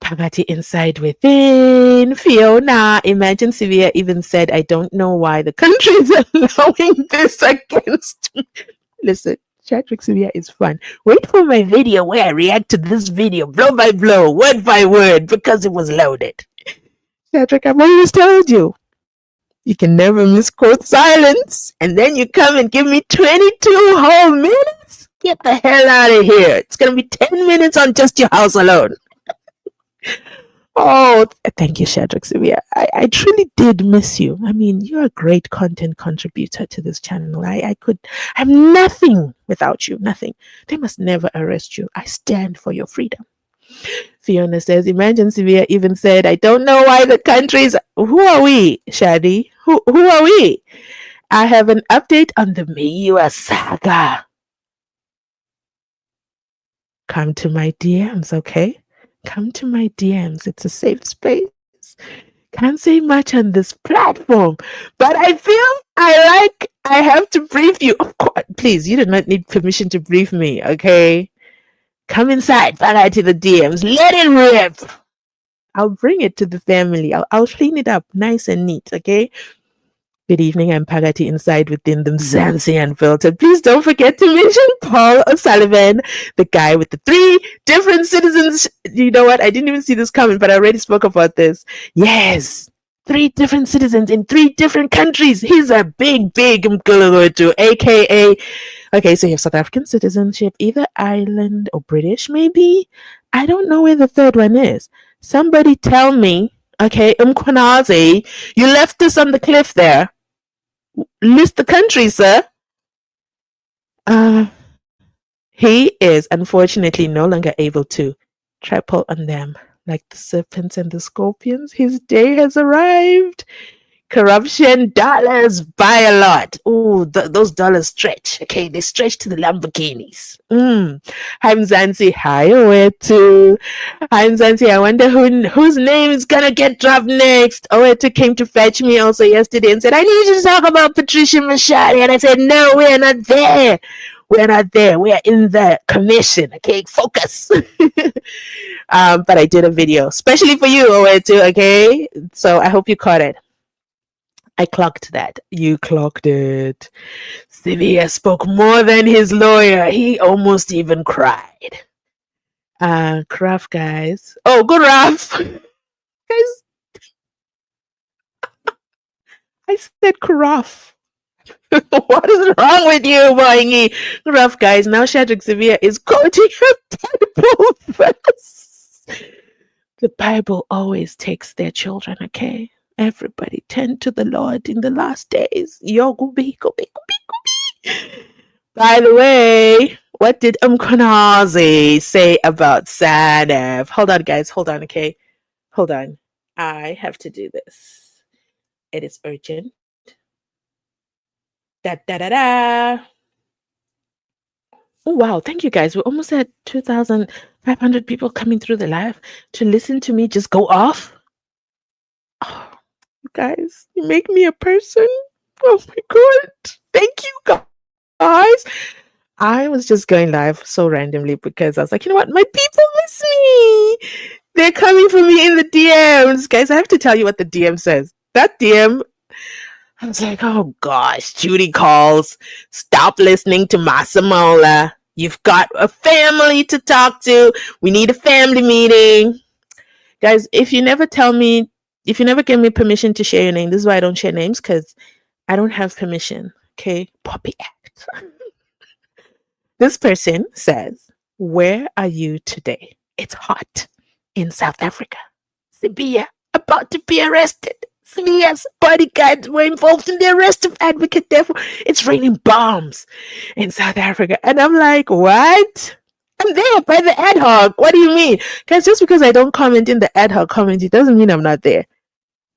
Poverty inside within. Fiona, imagine Sibiya even said, I don't know why the country is allowing this against me. Listen, Shadrack Sibiya is fun. Wait for my video where I react to this video blow by blow, word by word, because it was loaded. Shadrack, I've always told you. You can never misquote silence. And then you come and give me 22 whole minutes? Get the hell out of here. It's going to be 10 minutes on just your house alone. Oh, thank you, Shadrack, Sibiya. I truly did miss you. I mean, you're a great content contributor to this channel. I'm nothing without you, nothing. They must never arrest you. I stand for your freedom. Fiona says, imagine Sibiya even said, I don't know why the countries. Who are we, Shadi? Who are we? I have an update on the Miwa saga. Come to my DMs, okay? Come to my DMs. It's a safe space. Can't say much on this platform, but I feel I have to brief you. Of course, please, you do not need permission to brief me, okay? Come inside, back to the DMs. Let it rip. I'll bring it to the family. I'll clean it up nice and neat, okay? Good evening, I'm Pagati inside within the Mzansi Unfiltered. Please don't forget to mention Paul O'Sullivan, the guy with the 3 different citizens. You know what? I didn't even see this coming, but I already spoke about this. Yes, 3 different citizens in 3 different countries. He's a big Mchunu, aka. Okay, so you have South African citizenship, either Ireland or British, maybe. I don't know where the 3rd one is. Somebody tell me. Okay, Mkwanazi, you left us on the cliff there. List the country, sir. He is unfortunately no longer able to trample on them like the serpents and the scorpions. His day has arrived. Corruption, dollars, buy a lot. Ooh, those dollars stretch. Okay, they stretch to the Lamborghinis. Hi, Mzansi. Hi, Owetu. Hi, Mzansi. I wonder whose name is gonna get dropped next. Owetu came to fetch me also yesterday and said, I need you to talk about Patricia Mashari. And I said, no, we're not there. We're not there. We're in the commission. Okay, focus. But I did a video, especially for you, Owetu. Okay, so I hope you caught it. I clocked that. You clocked it. Sibiya spoke more than his lawyer. He almost even cried. Craft guys. Oh, good Raf. Guys, I said craft. What is wrong with you, Boingy? Rough guys. Now Shadrack Sibiya is quoting a Bible verse. The Bible always takes their children, okay? Everybody turn to the Lord in the last days. Yo, gubi. By the way, what did Mkonazi say about Sanef? Hold on, guys. Hold on, okay? Hold on. I have to do this. It is urgent. Da. Oh, wow. Thank you, guys. We're almost at 2,500 people coming through the live to listen to me just go off. Oh, you guys, you make me a person. Oh, my God. Thank you, guys. I was just going live so randomly because I was like, you know what? My people miss me. They're coming for me in the DMs. Guys, I have to tell you what the DM says. That DM, I was like, oh gosh, Judy calls. Stop listening to Masamola. You've got a family to talk to. We need a family meeting. Guys, if you never give me permission to share your name, this is why I don't share names, because I don't have permission. Okay? Poppy act. This person says, where are you today? It's hot in South Africa. Sibiya about to be arrested. Sibiya's bodyguards were involved in the arrest of advocate. Therefore, it's raining bombs in South Africa. And I'm like, what? I'm there by the ad hoc. What do you mean? Guys, just because I don't comment in the ad hoc comment, it doesn't mean I'm not there.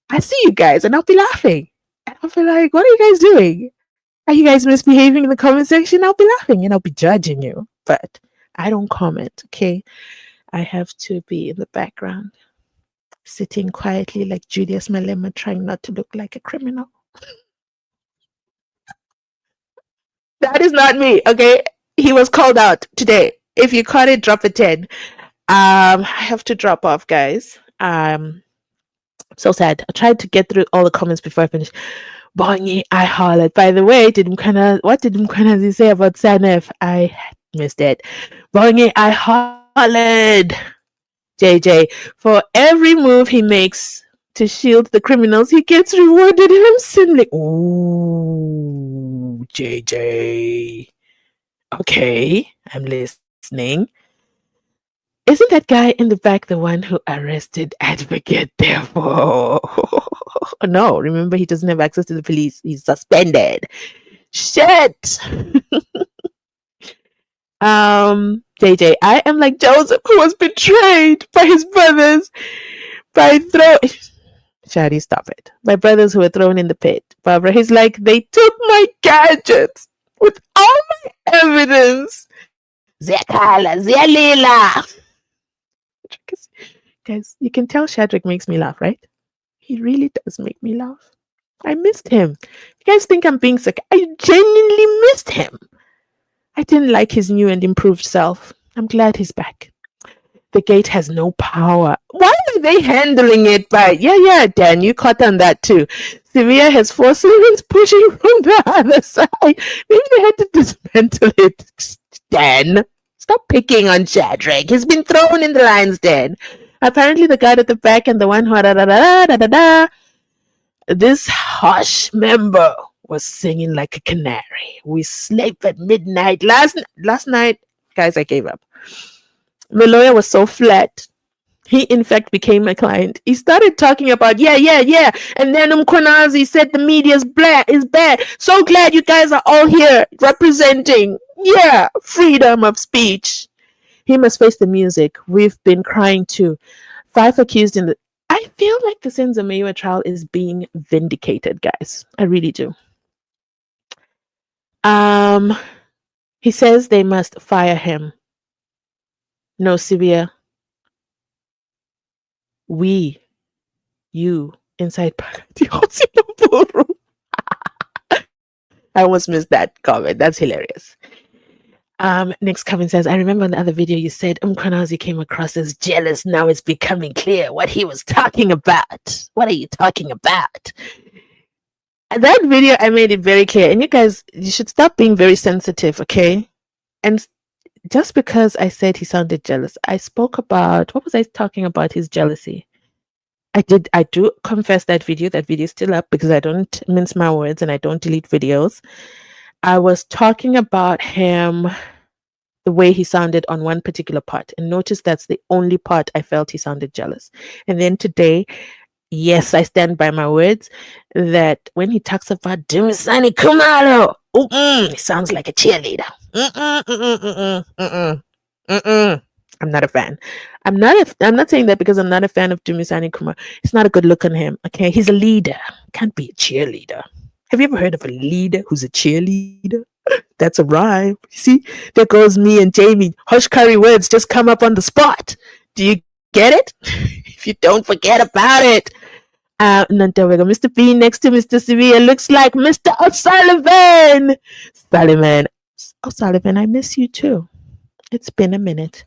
I see you guys and I'll be laughing. And I'll be like, what are you guys doing? Are you guys misbehaving in the comment section? I'll be laughing and I'll be judging you. But I don't comment, okay? I have to be in the background, sitting quietly like Julius Malema, trying not to look like a criminal. That is not me, okay? He was called out today. If you caught it, drop a 10. I have to drop off, guys. So sad. I tried to get through all the comments before I finish. Bongi, I hollered. By the way, what did Mkwanazi say about Sanef? I missed it. Bongi, I hollered. JJ, for every move he makes to shield the criminals, he gets rewarded handsomely. Ooh, JJ. Okay, I'm listening. Isn't that guy in the back the one who arrested Advocate Devil? No, remember he doesn't have access to the police. He's suspended. Shit. JJ, I am like Joseph who was betrayed by his brothers by Shadi, stop it. My brothers who were thrown in the pit. Barbara, he's like, they took my gadgets with all my evidence. Zekala, Zelila. Guys, you can tell Shadrack makes me laugh, right? He really does make me laugh. I missed him. You guys think I'm being sick? I genuinely missed him. I didn't like his new and improved self. I'm glad he's back. The gate has no power. Why are they handling it by... Yeah, Dan, you caught on that too. Sibiya has 4 servants pushing from the other side. Maybe they had to dismantle it. Dan, stop picking on Shadrack. He's been thrown in the lion's den. Apparently the guard at the back and the one who... This harsh member was singing like a canary. We slept at midnight. Last night, guys, I gave up. The lawyer was so flat. He, in fact, became my client. He started talking about, yeah. And then Mkhonazi said the media is bad. So glad you guys are all here representing, freedom of speech. He must face the music. We've been crying too. 5 accused in the... I feel like the Senzo trial is being vindicated, guys. I really do. He says they must fire him. No, Sibiya. You, inside Paradise. I almost missed that comment. That's hilarious. Next comment says, I remember in the other video you said Mkhonazi came across as jealous. Now it's becoming clear what he was talking about. What are you talking about? That video, I made it very clear. And you guys, you should stop being very sensitive, okay? And just because I said he sounded jealous, I spoke about, what was I talking about? His jealousy. I do confess that video. That video is still up because I don't mince my words and I don't delete videos. I was talking about him, the way he sounded on one particular part. And notice that's the only part I felt he sounded jealous. And then today, yes, I stand by my words that when he talks about Dumisani Kumalo, he sounds like a cheerleader. I'm not a fan. I'm not saying that because I'm not a fan of Dumisani Kumalo. It's not a good look on him. Okay, he's a leader. Can't be a cheerleader. Have you ever heard of a leader who's a cheerleader? That's a rhyme. See, there goes me and Jamie. Hush curry words just come up on the spot. Do you get it? If you don't, forget about it. Mr. Bean next to Mr. Sibiya looks like Mr. O'Sullivan. O'Sullivan, I miss you too. It's been a minute.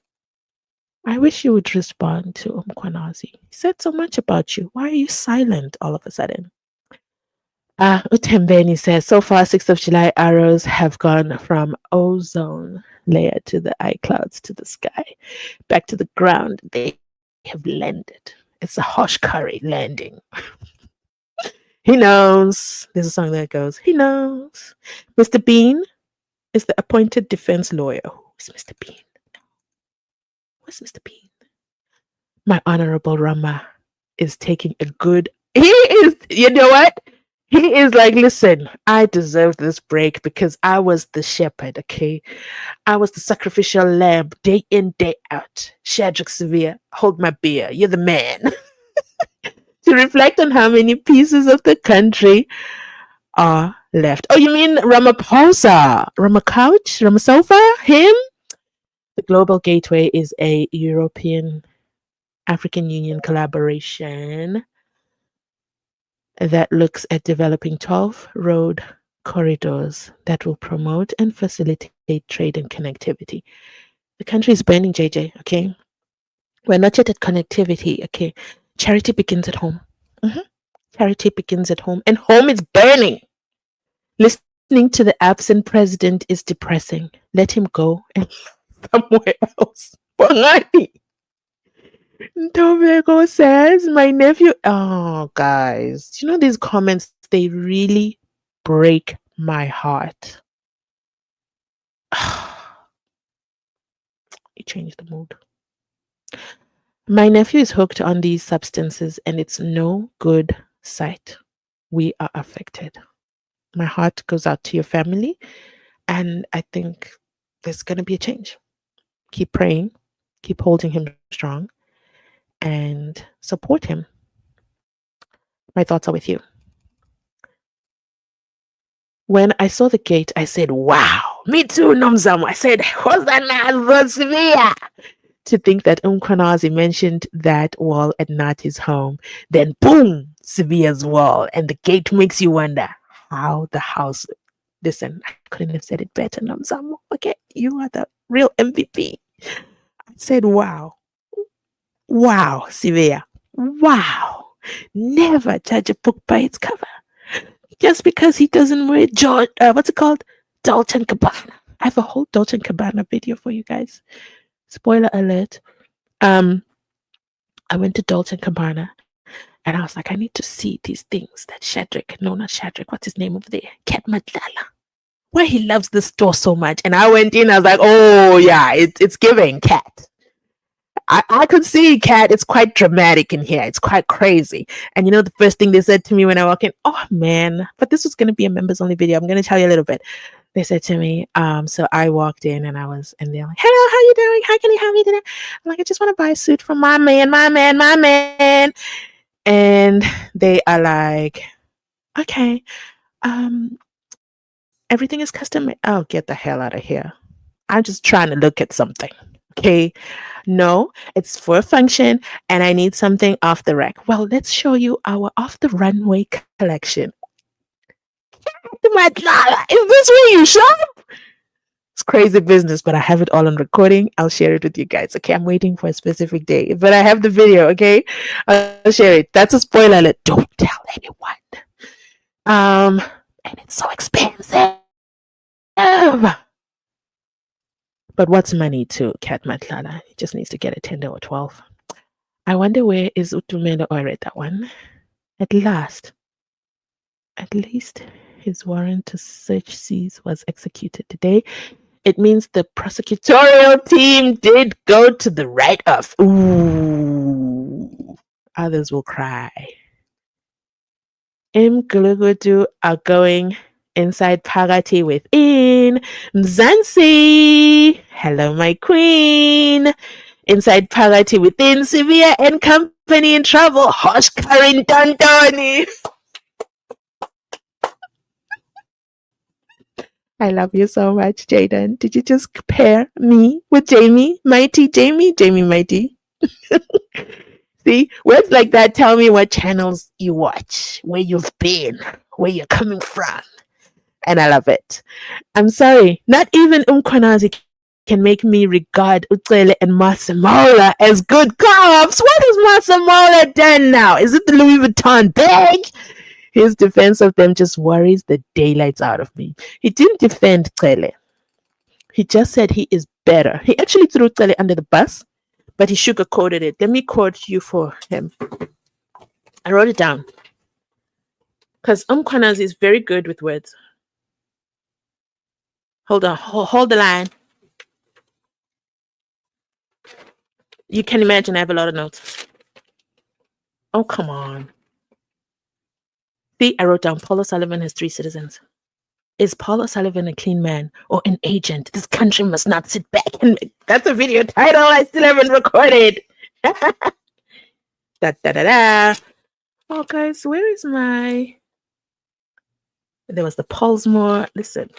I wish you would respond to Mkhonazi. He said so much about you. Why are you silent all of a sudden? Utembeni says, so far 6th of July arrows have gone from ozone layer to the eye clouds to the sky. Back to the ground, they have landed. It's a Hosh Curry landing. He knows. There's a song that goes, he knows. Mr. Bean is the appointed defense lawyer. Who's Mr. Bean? Where's Mr. Bean? My honorable Rama is taking a good... He is, you know what? He is like, listen, I deserve this break because I was the shepherd, okay? I was the sacrificial lamb day in, day out. Shadrack Sibiya, hold my beer. You're the man. To reflect on how many pieces of the country are left. Oh, you mean Ramaphosa? Ramacouch? Ramasofa? Him? The Global Gateway is a European African Union collaboration that looks at developing 12 road corridors that will promote and facilitate trade and connectivity. The country is burning, JJ, okay? We're not yet at connectivity, okay? Charity begins at home. Charity begins at home, and home is burning. Listening to the absent president is depressing. Let him go and somewhere else. Tomego says, my nephew. Oh, guys, you know, these comments, they really break my heart. You changed the mood. My nephew is hooked on these substances and it's no good sight. We are affected. My heart goes out to your family, and I think there's going to be a change. Keep praying, keep holding him strong, and support him. My thoughts are with you. When I saw the gate, I said, wow, me too, Nomzamo. I said, Hosanna, Sibiya. To think that Umkwanazi mentioned that wall at Nati's home, then boom, Sibiya's wall, and the gate makes you wonder how the house. Listen, I couldn't have said it better, Nomzamo. Okay, you are the real MVP. I said, wow, wow, Sibiya, wow. Never judge a book by its cover. Just because he doesn't wear what's it called? Dolce & Gabbana. I have a whole Dolce & Gabbana video for you guys. Spoiler alert. Um, I went to Dolce & Gabbana and I was like, I need to see these things that Shadrack, no, not Shadrack, what's his name over there? Cat Madlala. Why he loves this store so much. And I went in, I was like, oh yeah, it's giving Cat. I could see Cat. It's quite dramatic in here. It's quite crazy. And you know, the first thing they said to me when I walked in, oh man, but this was going to be a members only video. I'm going to tell you a little bit. They said to me, so I walked in and they're like, hello, how you doing? How can I help you today? I'm like, I just want to buy a suit for my man. And they are like, okay, um, everything is custom made. Oh, get the hell out of here. I'm just trying to look at something. Okay. No, it's for a function and I need something off the rack. Well, let's show you our off the runway collection. Is this where you shop? It's crazy business, but I have it all on recording. I'll share it with you guys. Okay, I'm waiting for a specific day, but I have the video. Okay, I'll share it. That's a spoiler alert. Don't tell anyone. And it's so expensive. But what's money to Cat Matlala? He just needs to get a 10 or 12. I wonder where is Utumelo. Oh, I read that one. At least his warrant to search seize was executed today. It means the prosecutorial team did go to the write-off. Ooh. Others will cry. Gulugudu are going inside Pagati within. Mzansi, hello my queen. Inside Pagati within, Sibiya and company in trouble. Hosh Karin Dondoni. I love you so much, Jaden. Did you just pair me with Jamie? Mighty Jamie? Jamie Mighty. See, words like that tell me what channels you watch, where you've been, where you're coming from. And I love it. I'm sorry, not even Umkwanazi can make me regard Utsele and Masamola as good cops. What has Masamola done now? Is it the Louis Vuitton bag? His defense of them just worries the daylights out of me. He didn't defend Tsele. He just said he is better. He actually threw Tsele under the bus, but he sugarcoated it. Let me quote you for him. I wrote it down. Because Umkwanazi is very good with words. Hold on. Hold the line. You can imagine I have a lot of notes. Oh, come on. See, I wrote down Paul O'Sullivan has 3 citizens. Is Paul O'Sullivan a clean man or an agent? This country must not sit back and make... That's a video title I still haven't recorded. Oh, guys, where is my... There was the Paulsmore. Listen.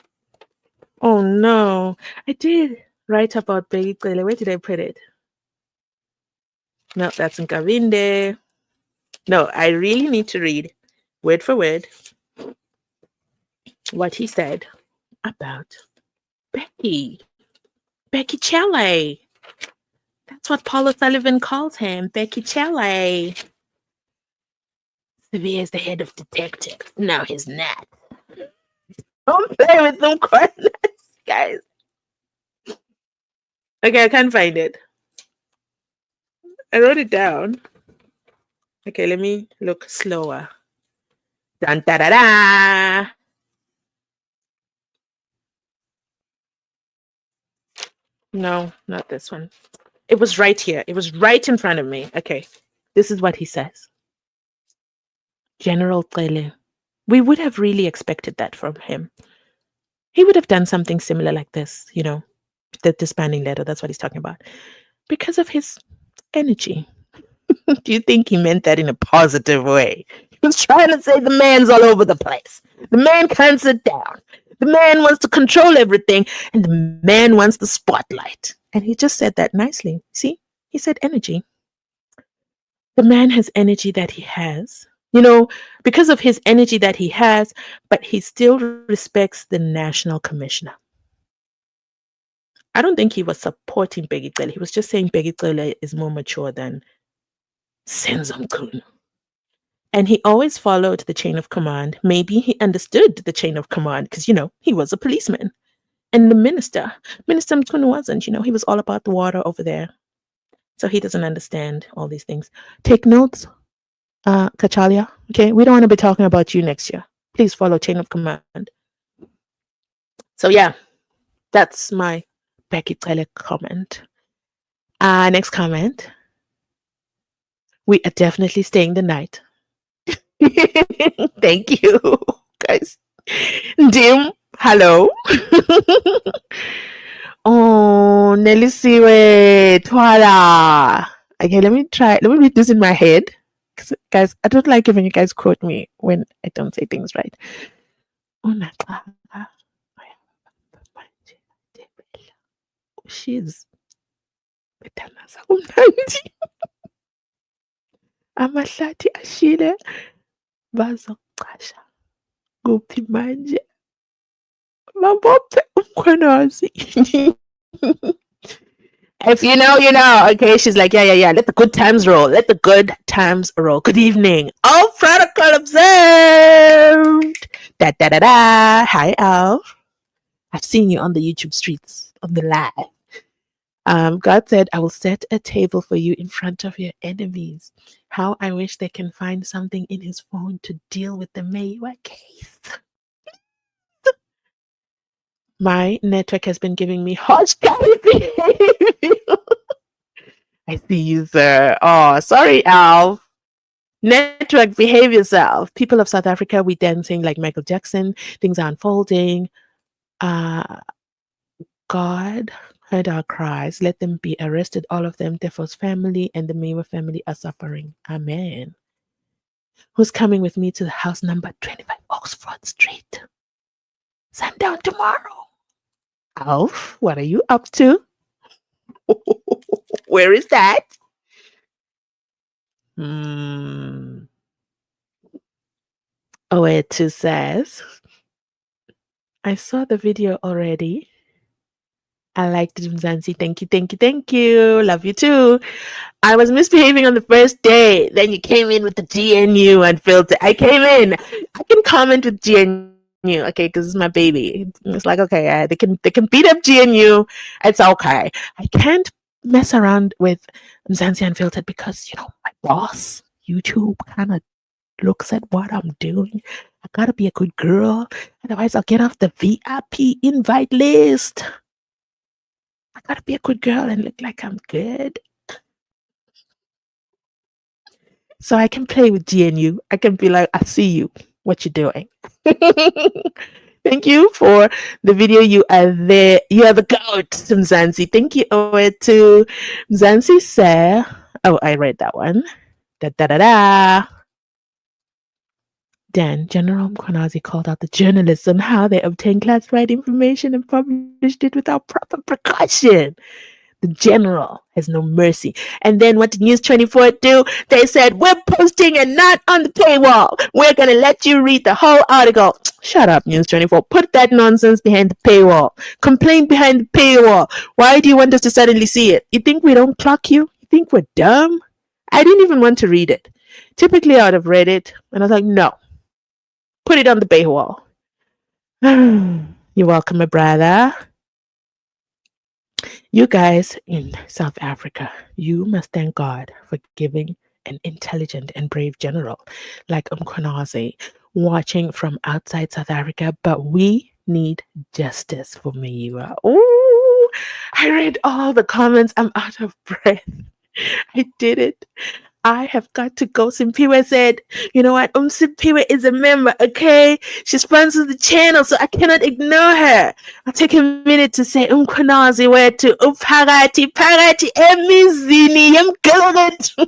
Oh, no. I did write about Baby Clele. Where did I put it? No, that's in Kavinde. No, I really need to read word for word what he said about Becky Chele. That's what Paul O'Sullivan calls him, Becky Chele. Sibiya is the head of detectives. No, he's not. Don't play with them corners, guys. Okay, I can't find it. I wrote it down. Okay, let me look slower. Dun da da da. No, not this one. It was right here. It was right in front of me. Okay. This is what he says. General Qele. We would have really expected that from him. He would have done something similar like this, the disbanding letter. That's what he's talking about. Because of his energy. Do you think he meant that in a positive way? He was trying to say the man's all over the place. The man can't sit down. The man wants to control everything, and the man wants the spotlight. And he just said that nicely. See, he said energy. The man has energy that he has, because of his energy that he has, but he still respects the national commissioner. I don't think he was supporting Bheki Cele. He was just saying Bheki Cele is more mature than Senzo Mchunu. And he always followed the chain of command. Maybe he understood the chain of command because, he was a policeman. And the Minister Mchunu wasn't, he was all about the water over there. So he doesn't understand all these things. Take notes, Kachalia. Okay, we don't want to be talking about you next year. Please follow chain of command. So yeah, that's my Bheki Cele comment. Next comment. We are definitely staying the night. Thank you, guys. Dim, hello. Oh, Nelisiwe, Twala. Okay, let me read this in my head. Guys, I don't like it when you guys quote me when I don't say things right. She's amahlathi ashile bazoqasha kuphi manje babophe umkhwanazi. If you know, you know. Okay, she's like, yeah. Let the good times roll. Let the good times roll. Good evening. Oh, protocol observed. Da da da da. Hi, Alf. I've seen you on the YouTube streets, on the live. God said, I will set a table for you in front of your enemies. How I wish they can find something in his phone to deal with the Maywa case. My network has been giving me hostile behavior. I see you, sir. Oh, sorry, Alf. Network, behave yourself. People of South Africa, we dancing like Michael Jackson. Things are unfolding. God heard our cries. Let them be arrested, all of them. Defoe's family and the Maywa family are suffering. Amen. Who's coming with me to the house number 25 Oxford Street? Sundown tomorrow. Alf, what are you up to? Where is that? Oetu says, I saw the video already. I liked it, Mzansi. Thank you. Love you too. I was misbehaving on the first day. Then you came in with the GNU Unfiltered. I came in. I can comment with GNU, okay, because it's my baby. It's like, okay, they can beat up GNU. It's okay. I can't mess around with Mzansi Unfiltered because, my boss, YouTube, kind of looks at what I'm doing. I gotta be a good girl. Otherwise, I'll get off the VIP invite list. I gotta be a good girl and look like I'm good. So I can play with GNU. I can be like, I see you. What you doing? Thank you for the video. You are there. You are the goat, Mzansi. Thank you, to Mzansi sir. Oh, I read that one. Da da da da. Then General Mkhwanazi called out the journalists on how they obtained classified information and published it without proper precaution. The general has no mercy. And then what did News 24 do? They said, we're posting and not on the paywall. We're going to let you read the whole article. Shut up, News 24. Put that nonsense behind the paywall. Complain behind the paywall. Why do you want us to suddenly see it? You think we don't clock you? You think we're dumb? I didn't even want to read it. Typically, I would have read it. And I was like, no. Put it on the paywall. You're welcome, my brother. You guys in South Africa, you must thank God for giving an intelligent and brave general like Mkhonazi watching from outside South Africa, but we need justice for Miwa. Oh, I read all the comments. I'm out of breath. I did it. I have got to go. Simpiwe said, you know what? Simpiwe is a member, okay? She sponsors the channel, so I cannot ignore her. I'll take a minute to say Umkhonazi where to Phakathi emizini yemgelekedu.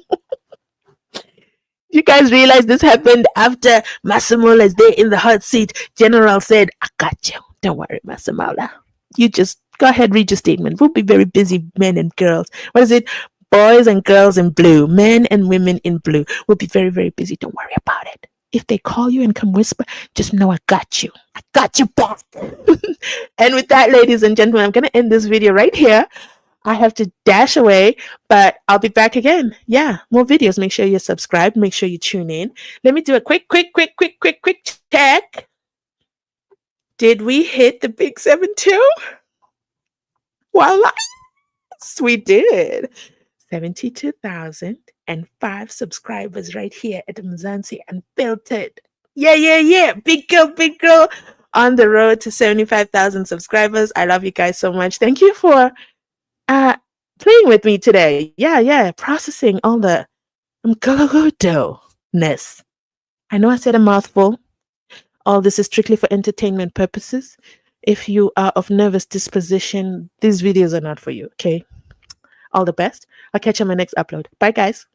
You guys realize this happened after Masemola is there in the hot seat. General said, I got you. Don't worry, Masemola. You just go ahead, read your statement. We'll be very busy, men and girls. What is it? Boys and girls in blue, men and women in blue. We'll be very, very busy. Don't worry about it. If they call you and come whisper, just know I got you. I got you back. And with that, ladies and gentlemen, I'm going to end this video right here. I have to dash away, but I'll be back again. Yeah, more videos. Make sure you're subscribed. Make sure you tune in. Let me do a quick check. Did we hit the big 7-2? Voila. Yes, we did. 72,005 subscribers right here at Mzansi Unfiltered. Yeah. Big girl. On the road to 75,000 subscribers. I love you guys so much. Thank you for playing with me today. Yeah. Processing all the ness. I know I said a mouthful. All this is strictly for entertainment purposes. If you are of nervous disposition, these videos are not for you, okay? All the best. I'll catch you on my next upload. Bye, guys.